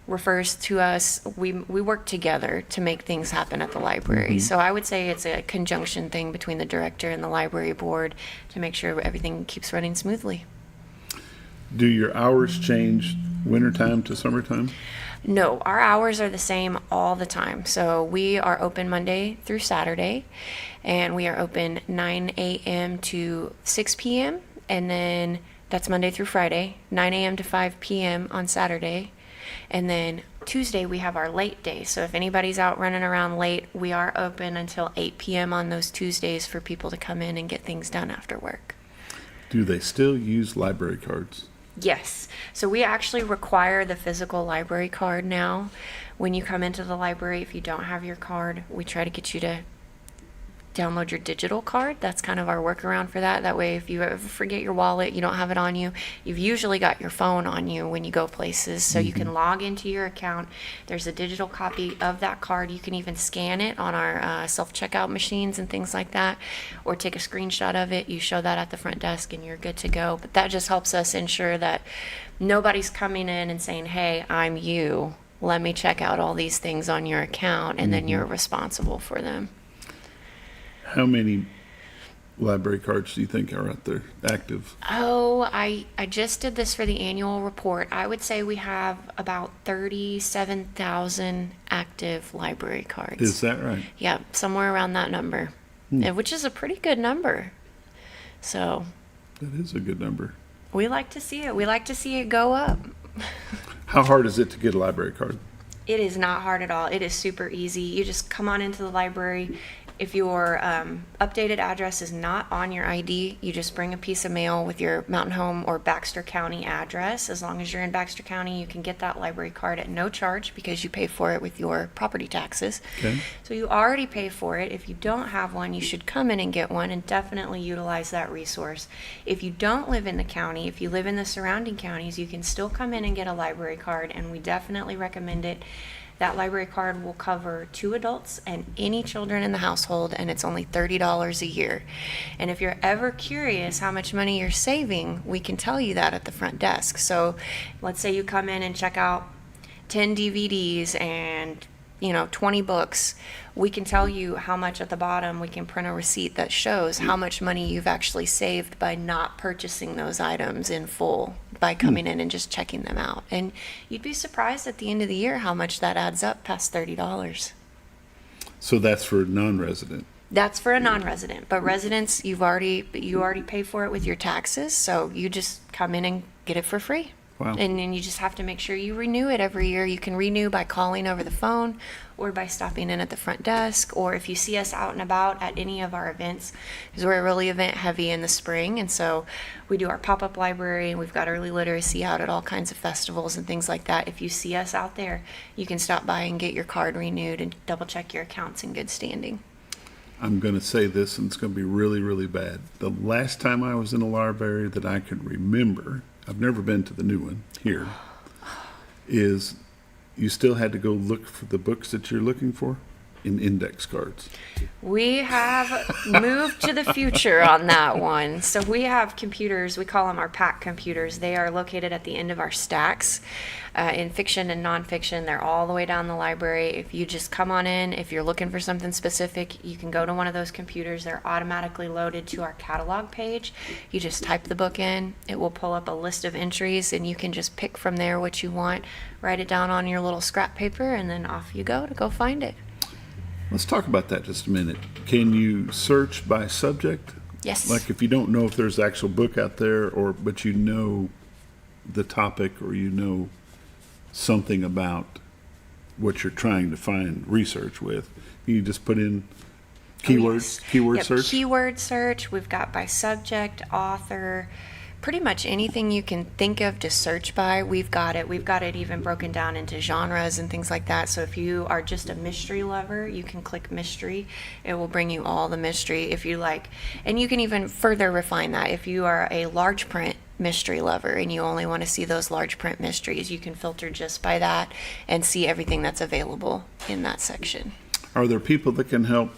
Speaker 14: refers to us, we work together to make things happen at the library. So I would say it's a conjunction thing between the director and the library board to make sure everything keeps running smoothly.
Speaker 2: Do your hours change wintertime to summertime?
Speaker 14: No, our hours are the same all the time. So we are open Monday through Saturday, and we are open 9 a.m. to 6 p.m. And then that's Monday through Friday, 9 a.m. to 5 p.m. on Saturday. And then Tuesday we have our late day. So if anybody's out running around late, we are open until 8 p.m. on those Tuesdays for people to come in and get things done after work.
Speaker 2: Do they still use library cards?
Speaker 14: Yes. So we actually require the physical library card now. When you come into the library, if you don't have your card, we try to get you to download your digital card. That's kind of our workaround for that. That way, if you ever forget your wallet, you don't have it on you, you've usually got your phone on you when you go places. So you can log into your account. There's a digital copy of that card. You can even scan it on our self-checkout machines and things like that, or take a screenshot of it. You show that at the front desk and you're good to go. But that just helps us ensure that nobody's coming in and saying, hey, I'm you. Let me check out all these things on your account, and then you're responsible for them.
Speaker 2: How many library cards do you think are out there active?
Speaker 14: Oh, I just did this for the annual report. I would say we have about 37,000 active library cards.
Speaker 2: Is that right?
Speaker 14: Yeah, somewhere around that number, which is a pretty good number. So
Speaker 2: that is a good number.
Speaker 14: We like to see it. We like to see it go up.
Speaker 2: How hard is it to get a library card?
Speaker 14: It is not hard at all. It is super easy. You just come on into the library. If your updated address is not on your ID, you just bring a piece of mail with your Mountain Home or Baxter County address. As long as you're in Baxter County, you can get that library card at no charge because you pay for it with your property taxes.
Speaker 2: Okay.
Speaker 14: So you already pay for it. If you don't have one, you should come in and get one and definitely utilize that resource. If you don't live in the county, if you live in the surrounding counties, you can still come in and get a library card, and we definitely recommend it. That library card will cover 2 adults and any children in the household, and it's only $30 a year. And if you're ever curious how much money you're saving, we can tell you that at the front desk. So let's say you come in and check out 10 DVDs and 20 books. We can tell you how much at the bottom. We can print a receipt that shows how much money you've actually saved by not purchasing those items in full, by coming in and just checking them out. And you'd be surprised at the end of the year how much that adds up past $30.
Speaker 2: So that's for non-resident?
Speaker 14: That's for a non-resident, but residents, you already pay for it with your taxes, so you just come in and get it for free.
Speaker 2: Wow.
Speaker 14: And then you just have to make sure you renew it every year. You can renew by calling over the phone or by stopping in at the front desk, or if you see us out and about at any of our events, because we're really event heavy in the spring, and so we do our pop-up library, and we've got early literacy out at all kinds of festivals and things like that. If you see us out there, you can stop by and get your card renewed and double check your accounts in good standing.
Speaker 2: I'm going to say this, and it's going to be really, really bad. The last time I was in a library that I could remember, I've never been to the new one here, is you still had to go look for the books that you're looking for in index cards.
Speaker 14: We have moved to the future on that one. So we have computers, we call them our pack computers. They are located at the end of our stacks. In fiction and nonfiction, they're all the way down the library. If you just come on in, if you're looking for something specific, you can go to one of those computers. They're automatically loaded to our catalog page. You just type the book in, it will pull up a list of entries, and you can just pick from there what you want, write it down on your little scrap paper, and then off you go to go find it.
Speaker 2: Let's talk about that just a minute. Can you search by subject?
Speaker 14: Yes.
Speaker 2: Like if you don't know if there's an actual book out there, but you know the topic, or you know something about what you're trying to find research with, you just put in keywords, keyword search?
Speaker 14: Keyword search. We've got by subject, author, pretty much anything you can think of to search by, we've got it. We've got it even broken down into genres and things like that. So if you are just a mystery lover, you can click mystery. It will bring you all the mystery if you like. And you can even further refine that. If you are a large print mystery lover and you only want to see those large print mysteries, you can filter just by that and see everything that's available in that section.
Speaker 2: Are there people that can help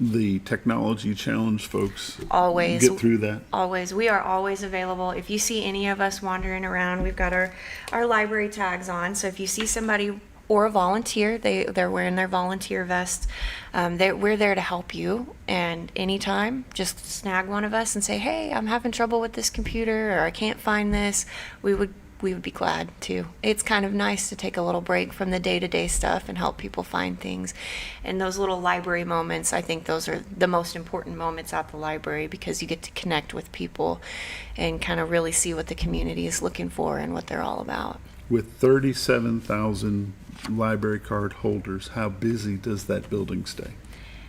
Speaker 2: the technology challenge folks
Speaker 14: Always.
Speaker 2: get through that?
Speaker 14: Always. We are always available. If you see any of us wandering around, we've got our library tags on. So if you see somebody or a volunteer, they're wearing their volunteer vests, we're there to help you. And anytime, just snag one of us and say, hey, I'm having trouble with this computer, or I can't find this. We would be glad to. It's kind of nice to take a little break from the day-to-day stuff and help people find things. And those little library moments, I think those are the most important moments at the library, because you get to connect with people and kind of really see what the community is looking for and what they're all about.
Speaker 2: With 37,000 library card holders, how busy does that building stay?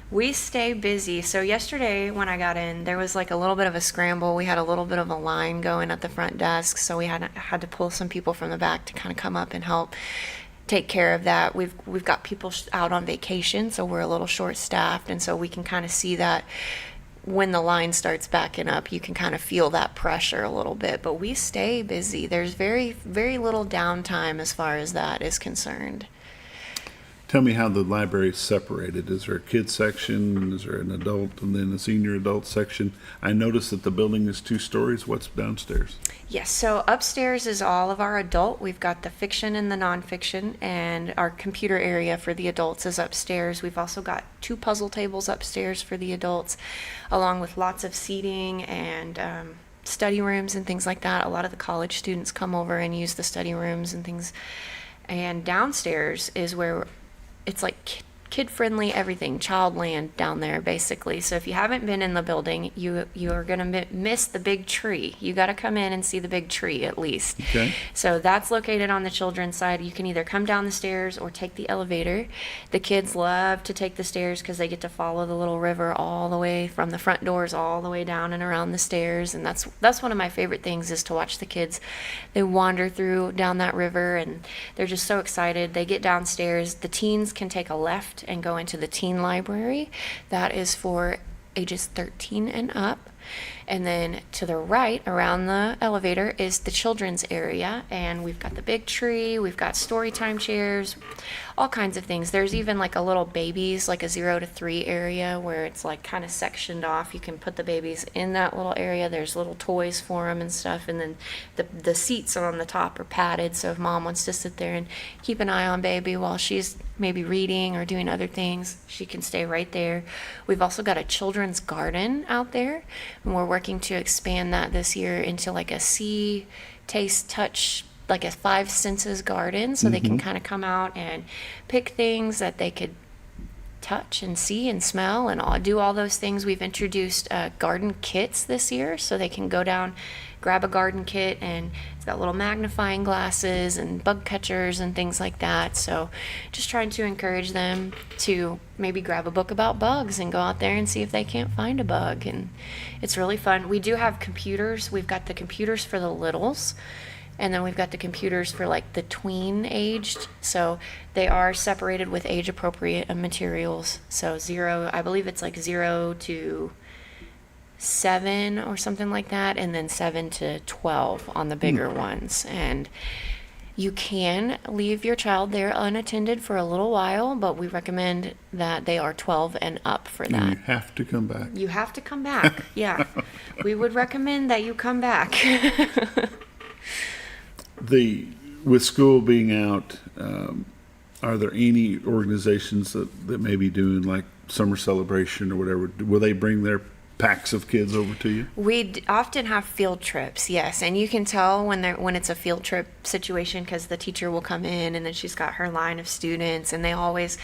Speaker 14: We stay busy. So yesterday when I got in, there was like a little bit of a scramble. We had a little bit of a line going at the front desk, so we had to pull some people from the back to kind of come up and help take care of that. We've got people out on vacation, so we're a little short-staffed, and so we can kind of see that when the line starts backing up, you can kind of feel that pressure a little bit. But we stay busy. There's very, very little downtime as far as that is concerned.
Speaker 2: Tell me how the library is separated. Is there a kids section? Is there an adult and then a senior adult section? I noticed that the building is 2 stories. What's downstairs?
Speaker 14: Yes, so upstairs is all of our adult. We've got the fiction and the nonfiction, and our computer area for the adults is upstairs. We've also got 2 puzzle tables upstairs for the adults, along with lots of seating and study rooms and things like that. A lot of the college students come over and use the study rooms and things. And downstairs is where it's like kid-friendly everything, child land down there basically. So if you haven't been in the building, you are going to miss the big tree. You got to come in and see the big tree at least.
Speaker 2: Okay.
Speaker 14: So that's located on the children's side. You can either come down the stairs or take the elevator. The kids love to take the stairs because they get to follow the little river all the way from the front doors all the way down and around the stairs. And that's one of my favorite things, is to watch the kids. They wander through down that river and they're just so excited. They get downstairs. The teens can take a left and go into the teen library. That is for ages 13 and up. And then to the right around the elevator is the children's area, and we've got the big tree, we've got story time chairs, all kinds of things. There's even like a little babies, like a 0 to 3 area where it's like kind of sectioned off. You can put the babies in that little area. There's little toys for them and stuff, and then the seats on the top are padded, so if mom wants to sit there and keep an eye on baby while she's maybe reading or doing other things, she can stay right there. We've also got a children's garden out there, and we're working to expand that this year into like a see, taste, touch, like a 5 senses garden, so they can kind of come out and pick things that they could touch and see and smell and do all those things. We've introduced garden kits this year, so they can go down, grab a garden kit, and it's got little magnifying glasses and bug catchers and things like that. So just trying to encourage them to maybe grab a book about bugs and go out there and see if they can't find a bug. And it's really fun. We do have computers. We've got the computers for the littles, and then we've got the computers for like the tween aged. So they are separated with age appropriate materials. So I believe it's like 0 to 7 or something like that, and then 7 to 12 on the bigger ones. And you can leave your child there unattended for a little while, but we recommend that they are 12 and up for that.
Speaker 2: And you have to come back.
Speaker 14: You have to come back. Yeah. We would recommend that you come back.
Speaker 2: With school being out, are there any organizations that may be doing like summer celebration or whatever? Will they bring their packs of kids over to you?
Speaker 14: We often have field trips, yes, and you can tell when it's a field trip situation because the teacher will come in and then she's got her line of students, and they always,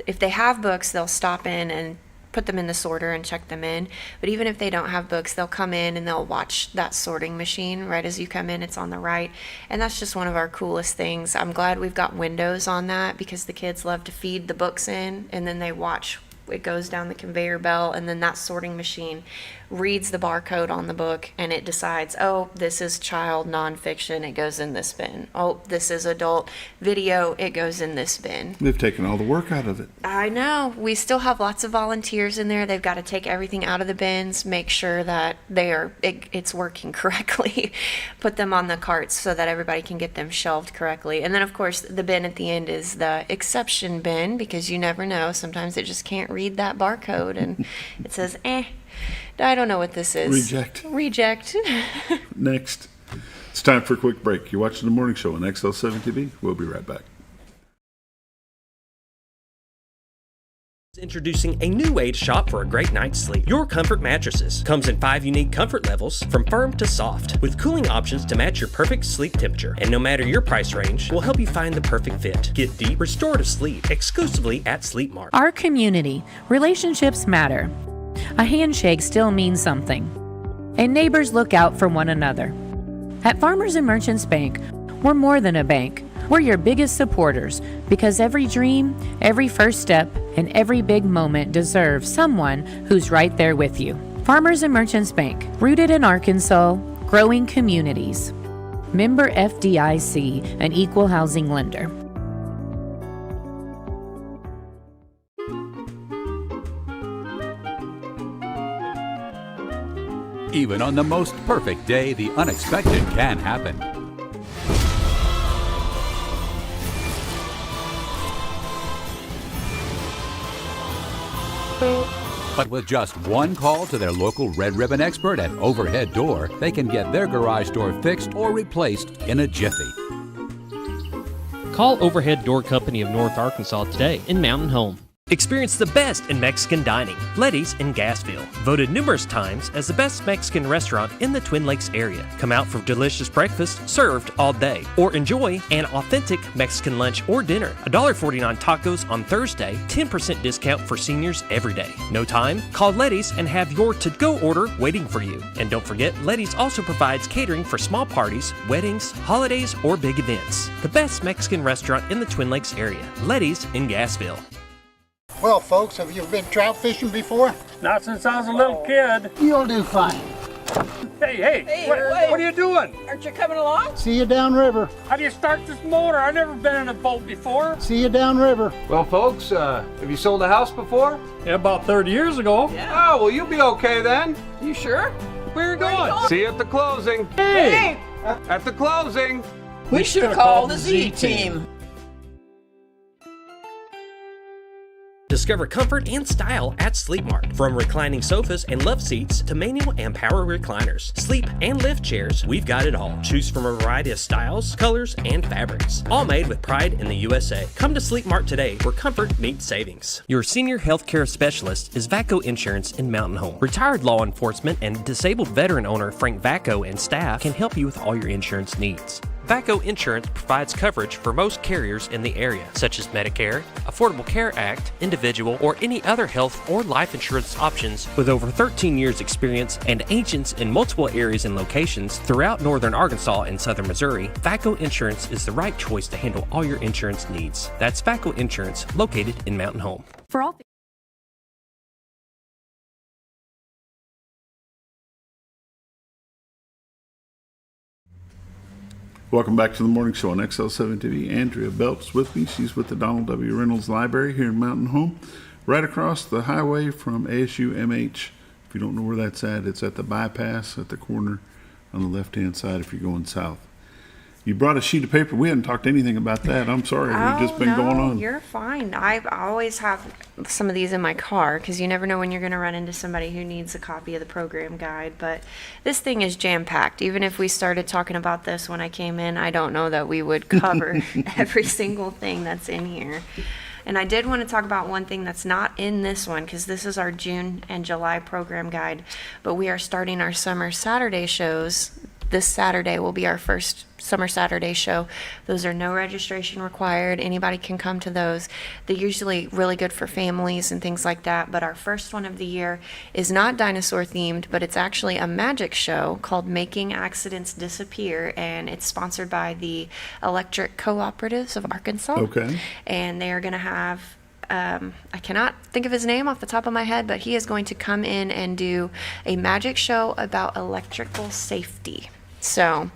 Speaker 14: if they have books, they'll stop in and put them in the sorter and check them in. But even if they don't have books, they'll come in and they'll watch that sorting machine right as you come in. It's on the right, and that's just one of our coolest things. I'm glad we've got windows on that because the kids love to feed the books in, and then they watch. It goes down the conveyor belt, and then that sorting machine reads the barcode on the book, and it decides, oh, this is child nonfiction, it goes in this bin. Oh, this is adult video, it goes in this bin.
Speaker 2: They've taken all the work out of it.
Speaker 14: I know. We still have lots of volunteers in there. They've got to take everything out of the bins, make sure that it's working correctly, put them on the carts so that everybody can get them shelved correctly. And then, of course, the bin at the end is the exception bin, because you never know. Sometimes it just can't read that barcode, and it says, I don't know what this is. Reject.
Speaker 2: Next. It's time for a quick break. You're watching the morning show on XL7-TV. We'll be right back.
Speaker 1: Introducing a new way to shop for a great night's sleep. Your Comfort Mattresses comes in 5 unique comfort levels, from firm to soft, with cooling options to match your perfect sleep temperature. And no matter your price range, we'll help you find the perfect fit. Get deep, restorative sleep exclusively at Sleep Mart.
Speaker 15: Our community, relationships matter. A handshake still means something. And neighbors look out for one another. At Farmers and Merchants Bank, we're more than a bank. We're your biggest supporters because every dream, every first step, and every big moment deserves someone who's right there with you. Farmers and Merchants Bank, rooted in Arkansas, growing communities. Member FDIC, an equal housing lender.
Speaker 16: Even on the most perfect day, the unexpected can happen. But with just one call to their local Red Ribbon expert at Overhead Door, they can get their garage door fixed or replaced in a jiffy.
Speaker 1: Call Overhead Door Company of North Arkansas today in Mountain Home. Experience the best in Mexican dining. Letty's in Gassville, voted numerous times as the best Mexican restaurant in the Twin Lakes area. Come out for delicious breakfast served all day, or enjoy an authentic Mexican lunch or dinner. $1.49 tacos on Thursday, 10% discount for seniors every day. No time? Call Letty's and have your to-go order waiting for you. And don't forget, Letty's also provides catering for small parties, weddings, holidays, or big events. The best Mexican restaurant in the Twin Lakes area. Letty's in Gassville.
Speaker 17: Well, folks, have you been trout fishing before?
Speaker 18: Not since I was a little kid.
Speaker 17: You'll do fine.
Speaker 18: Hey, what are you doing?
Speaker 19: Aren't you coming along?
Speaker 17: See you downriver.
Speaker 18: How do you start this motor? I've never been in a boat before.
Speaker 17: See you downriver.
Speaker 20: Well, folks, have you sold a house before?
Speaker 18: Yeah, about 30 years ago.
Speaker 20: Yeah. Oh, well, you'll be okay then.
Speaker 19: You sure?
Speaker 18: Where are you going?
Speaker 20: See you at the closing.
Speaker 18: Hey!
Speaker 20: At the closing.
Speaker 19: We should have called the Z-Team.
Speaker 1: Discover comfort and style at Sleep Mart. From reclining sofas and love seats to manual and power recliners, sleep and lift chairs, we've got it all. Choose from a variety of styles, colors, and fabrics. All made with pride in the USA. Come to Sleep Mart today where comfort meets savings. Your senior healthcare specialist is VACO Insurance in Mountain Home. Retired law enforcement and disabled veteran owner Frank VACO and staff can help you with all your insurance needs. VACO Insurance provides coverage for most carriers in the area, such as Medicare, Affordable Care Act, individual, or any other health or life insurance options. With over 13 years experience and agents in multiple areas and locations throughout northern Arkansas and southern Missouri, VACO Insurance is the right choice to handle all your insurance needs. That's VACO Insurance, located in Mountain Home.
Speaker 6: For all
Speaker 2: Welcome back to the morning show on XL7-TV. Andrea Belt's with me. She's with the Donald W. Reynolds Library here in Mountain Home, right across the highway from ASU MH. If you don't know where that's at, it's at the bypass at the corner on the left-hand side if you're going south. You brought a sheet of paper. We hadn't talked anything about that. I'm sorry. We've just been going on.
Speaker 14: You're fine. I always have some of these in my car because you never know when you're going to run into somebody who needs a copy of the program guide. But this thing is jam-packed. Even if we started talking about this when I came in, I don't know that we would cover every single thing that's in here. And I did want to talk about one thing that's not in this one because this is our June and July program guide. But we are starting our summer Saturday shows. This Saturday will be our first summer Saturday show. Those are no registration required. Anybody can come to those. They're usually really good for families and things like that. But our first one of the year is not dinosaur themed, but it's actually a magic show called Making Accidents Disappear. And it's sponsored by the Electric Cooperatives of Arkansas.
Speaker 2: Okay.
Speaker 14: And they are going to have I cannot think of his name off the top of my head, but he is going to come in and do a magic show about electrical safety. So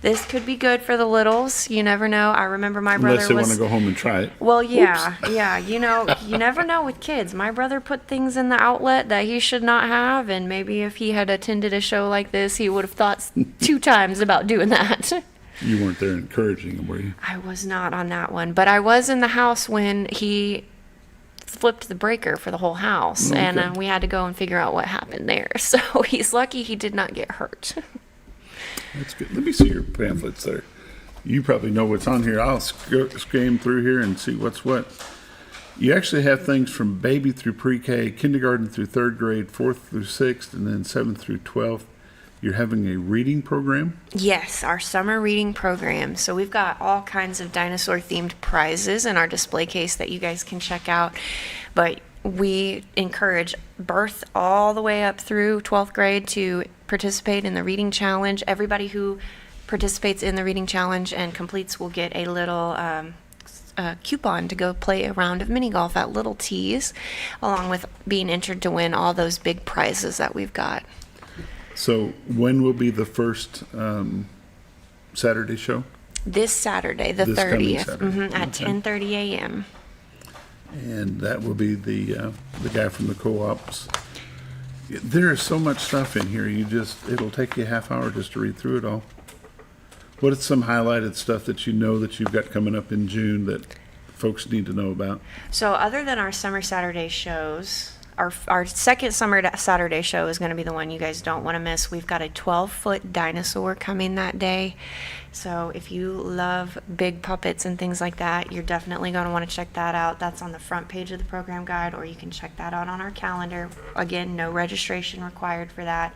Speaker 14: this could be good for the littles. You never know. I remember my brother
Speaker 2: Unless they want to go home and try it.
Speaker 14: Well, yeah, yeah. You know, you never know with kids. My brother put things in the outlet that he should not have, and maybe if he had attended a show like this, he would have thought 2 times about doing that.
Speaker 2: You weren't there encouraging him, were you?
Speaker 14: I was not on that one, but I was in the house when he flipped the breaker for the whole house,
Speaker 2: Okay.
Speaker 14: and we had to go and figure out what happened there. So he's lucky he did not get hurt.
Speaker 2: That's good. Let me see your pamphlets there. You probably know what's on here. I'll skim through here and see what's what. You actually have things from baby through pre-K, kindergarten through third grade, 4th through 6th, and then 7th through 12th. You're having a reading program?
Speaker 14: Yes, our summer reading program. So we've got all kinds of dinosaur-themed prizes in our display case that you guys can check out. But we encourage birth all the way up through 12th grade to participate in the reading challenge. Everybody who participates in the reading challenge and completes will get a little coupon to go play a round of mini golf at Little T's, along with being entered to win all those big prizes that we've got.
Speaker 2: So when will be the first Saturday show?
Speaker 14: This Saturday, the
Speaker 2: This coming
Speaker 14: 30th,
Speaker 2: Saturday.
Speaker 14: at
Speaker 2: Okay.
Speaker 14: 10:30 a.m.
Speaker 2: And that will be the guy from the co-ops. There is so much stuff in here. It'll take you a half hour just to read through it all. What is some highlighted stuff that you know that you've got coming up in June that folks need to know about?
Speaker 14: So other than our summer Saturday shows, our second summer Saturday show is going to be the one you guys don't want to miss. We've got a 12-foot dinosaur coming that day. So if you love big puppets and things like that, you're definitely going to want to check that out. That's on the front page of the program guide, or you can check that out on our calendar. Again, no registration required for that.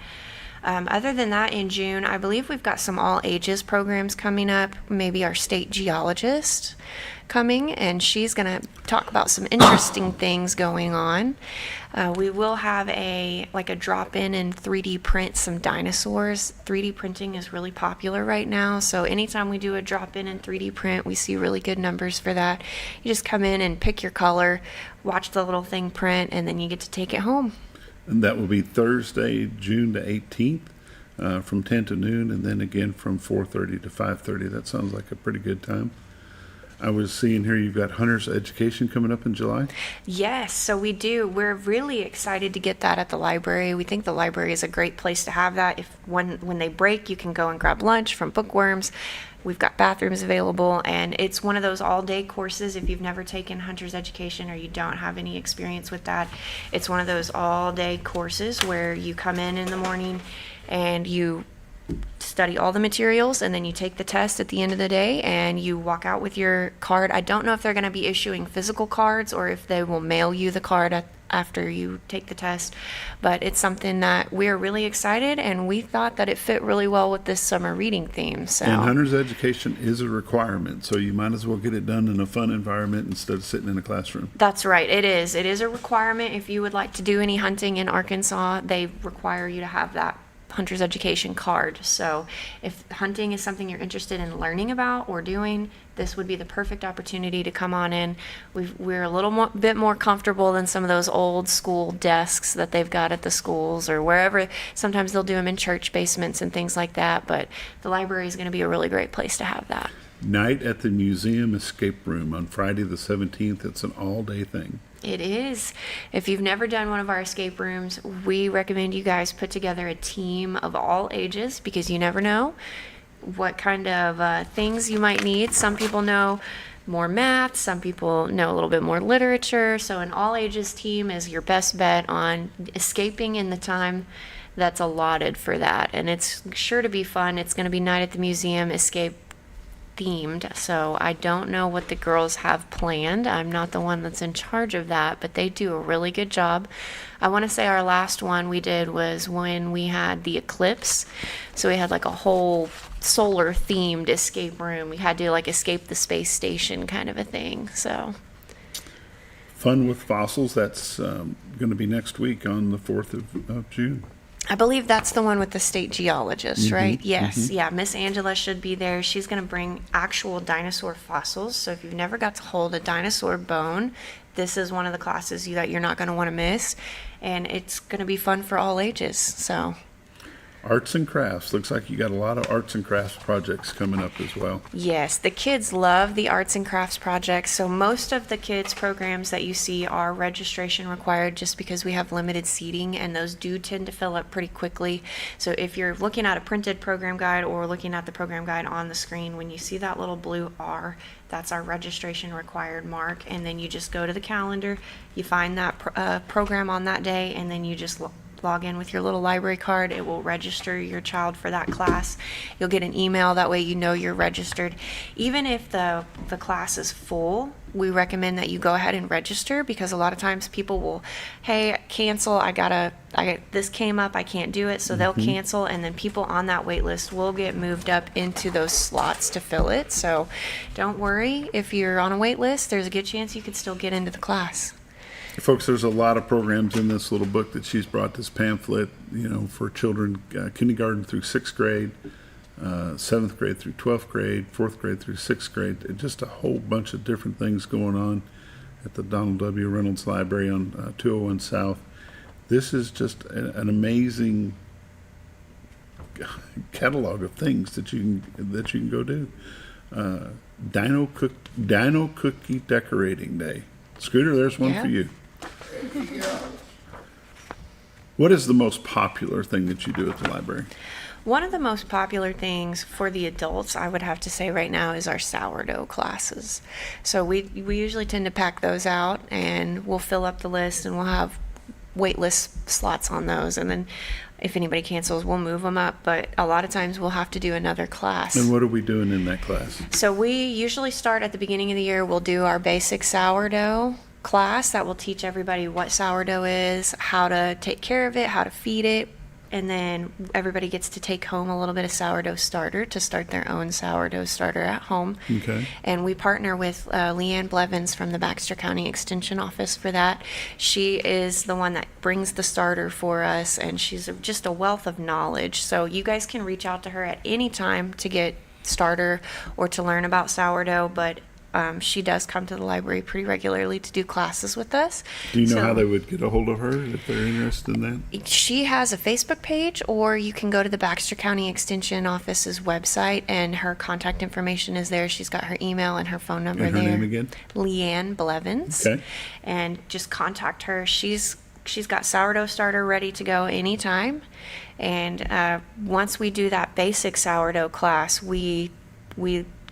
Speaker 14: Other than that, in June, I believe we've got some all ages programs coming up. Maybe our state geologist coming, and she's going to talk about some interesting things going on. We will have a drop-in and 3D print some dinosaurs. 3D printing is really popular right now, so anytime we do a drop-in and 3D print, we see really good numbers for that. You just come in and pick your color, watch the little thing print, and then you get to take it home.
Speaker 2: And that will be Thursday, June the 18th, from 10 to noon, and then again from 4:30 to 5:30. That sounds like a pretty good time. I was seeing here you've got Hunter's Education coming up in July.
Speaker 14: Yes, so we do. We're really excited to get that at the library. We think the library is a great place to have that. If when they break, you can go and grab lunch from Bookworms. We've got bathrooms available, and it's one of those all-day courses. If you've never taken Hunter's Education or you don't have any experience with that, it's one of those all-day courses where you come in the morning and you study all the materials, and then you take the test at the end of the day and you walk out with your card. I don't know if they're going to be issuing physical cards or if they will mail you the card after you take the test, but it's something that we're really excited, and we thought that it fit really well with this summer reading theme. So
Speaker 2: And Hunter's Education is a requirement, so you might as well get it done in a fun environment instead of sitting in a classroom.
Speaker 14: That's right, it is a requirement. If you would like to do any hunting in Arkansas, they require you to have that Hunter's Education card. So if hunting is something you're interested in learning about or doing, this would be the perfect opportunity to come on in. We're a little bit more comfortable than some of those old school desks that they've got at the schools or wherever. Sometimes they'll do them in church basements and things like that, but the library is going to be a really great place to have that.
Speaker 2: Night at the Museum Escape Room on Friday the 17th. It's an all-day thing.
Speaker 14: It is. If you've never done one of our escape rooms, we recommend you guys put together a team of all ages, because you never know what kind of things you might need. Some people know more math, some people know a little bit more literature, so an all ages team is your best bet on escaping in the time that's allotted for that. And it's sure to be fun. It's going to be Night at the Museum Escape themed, so I don't know what the girls have planned. I'm not the one that's in charge of that, but they do a really good job. I want to say our last one we did was when we had the eclipse, so we had like a whole solar themed escape room. We had to like escape the space station kind of a thing. So
Speaker 2: Fun with Fossils, that's going to be next week on the 4th of June.
Speaker 14: I believe that's the one with the state geologist,
Speaker 2: Mhm,
Speaker 14: right? Yes.
Speaker 2: mhm.
Speaker 14: Yeah, Miss Angela should be there. She's going to bring actual dinosaur fossils. So if you've never got to hold a dinosaur bone, this is one of the classes that you're not going to want to miss. And it's going to be fun for all ages. So
Speaker 2: Arts and crafts. Looks like you got a lot of arts and crafts projects coming up as well.
Speaker 14: Yes, the kids love the arts and crafts projects. So most of the kids' programs that you see are registration required just because we have limited seating, and those do tend to fill up pretty quickly. So if you're looking at a printed program guide or looking at the program guide on the screen, when you see that little blue R, that's our registration required mark. And then you just go to the calendar, you find that program on that day, and then you just log in with your little library card. It will register your child for that class. You'll get an email, that way you know you're registered. Even if the class is full, we recommend that you go ahead and register, because a lot of times people will, hey, cancel, this came up, I can't do it, so they'll cancel, and then people on that wait list will get moved up into those slots to fill it. So don't worry, if you're on a wait list, there's a good chance you could still get into the class.
Speaker 2: Folks, there's a lot of programs in this little book that she's brought, this pamphlet, for children, kindergarten through 6th grade, 7th grade through 12th grade, 4th grade through 6th grade. Just a whole bunch of different things going on at the Donald W. Reynolds Library on 201 South. This is just an amazing catalog of things that you can go do. Dino Cookie Decorating Day. Scooter, there's one for you. What is the most popular thing that you do at the library?
Speaker 14: One of the most popular things for the adults, I would have to say right now, is our sourdough classes. So we usually tend to pack those out, and we'll fill up the list, and we'll have wait list slots on those. And then if anybody cancels, we'll move them up. But a lot of times we'll have to do another class.
Speaker 2: And what are we doing in that class?
Speaker 14: So we usually start at the beginning of the year. We'll do our basic sourdough class that will teach everybody what sourdough is, how to take care of it, how to feed it, and then everybody gets to take home a little bit of sourdough starter to start their own sourdough starter at home.
Speaker 2: Okay.
Speaker 14: And we partner with Leanne Blevins from the Baxter County Extension Office for that. She is the one that brings the starter for us, and she's just a wealth of knowledge. So you guys can reach out to her at any time to get starter or to learn about sourdough, but she does come to the library pretty regularly to do classes with us.
Speaker 2: Do you know how they would get a hold of her if they're interested in that?
Speaker 14: She has a Facebook page, or you can go to the Baxter County Extension Office's website, and her contact information is there. She's got her email and her phone number
Speaker 2: And her
Speaker 14: there.
Speaker 2: name again?
Speaker 14: Leanne Blevins.
Speaker 2: Okay.
Speaker 14: And just contact her. She's got sourdough starter ready to go anytime. And once we do that basic sourdough class, we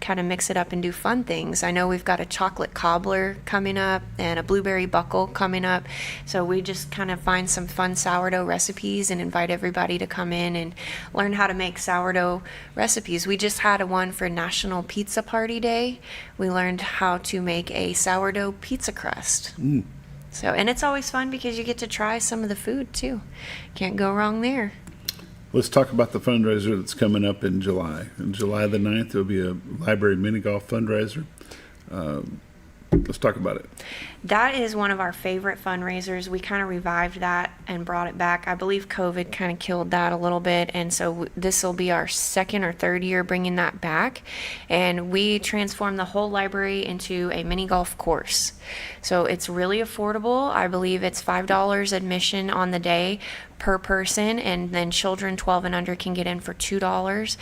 Speaker 14: kind of mix it up and do fun things. I know we've got a chocolate cobbler coming up and a blueberry buckle coming up. So we just kind of find some fun sourdough recipes and invite everybody to come in and learn how to make sourdough recipes. We just had one for National Pizza Party Day. We learned how to make a sourdough pizza crust. So, and it's always fun because you get to try some of the food too. Can't go wrong there.
Speaker 2: Let's talk about the fundraiser that's coming up in July. On July the 9th, there'll be a library mini golf fundraiser. Let's talk about it.
Speaker 14: That is one of our favorite fundraisers. We kind of revived that and brought it back. I believe COVID kind of killed that a little bit, and so this will be our second or third year bringing that back. And we transformed the whole library into a mini golf course. So it's really affordable. I believe it's $5 admission on the day per person, and then children 12 and under can get in for $2.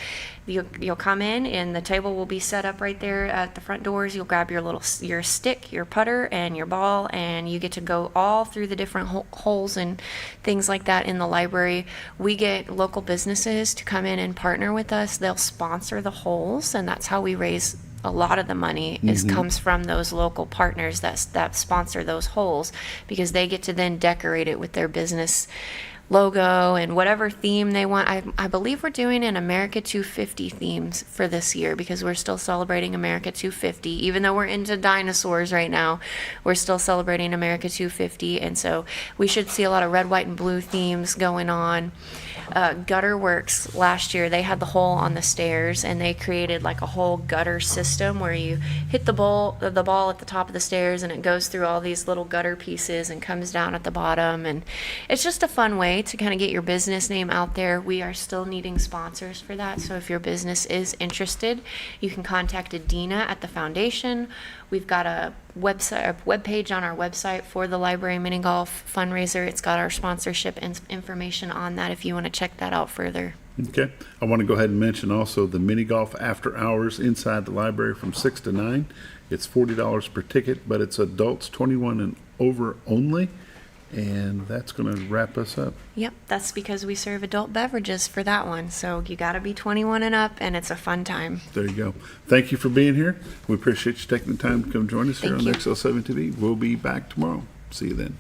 Speaker 14: You'll come in, and the table will be set up right there at the front doors. You'll grab your stick, your putter, and your ball, and you get to go all through the different holes and things like that in the library. We get local businesses to come in and partner with us. They'll sponsor the holes, and that's how we raise a lot of the money comes from those local partners that sponsor those holes, because they get to then decorate it with their business logo and whatever theme they want. I believe we're doing an America 250 themes for this year, because we're still celebrating America 250. Even though we're into dinosaurs right now, we're still celebrating America 250, and so we should see a lot of red, white, and blue themes going on. Gutter Works last year, they had the hole on the stairs, and they created like a whole gutter system where you hit the ball at the top of the stairs, and it goes through all these little gutter pieces and comes down at the bottom, and it's just a fun way way to kind of get your business name out there. We are still needing sponsors for that. So if your business is interested, you can contact Adina at the foundation. We've got a web page on our website for the library mini golf fundraiser. It's got our sponsorship and information on that if you want to check that out further.
Speaker 2: Okay. I want to go ahead and mention also the mini golf after hours inside the library from 6 to 9. It's $40 per ticket, but it's adults 21 and over only. And that's going to wrap us up.
Speaker 14: Yep, that's because we serve adult beverages for that one. So you got to be 21 and up, and it's a fun time.
Speaker 2: There you go. Thank you for being here. We appreciate you taking the time to come join us here on
Speaker 14: Thank you.
Speaker 2: XL7-TV. We'll be back tomorrow. See you then.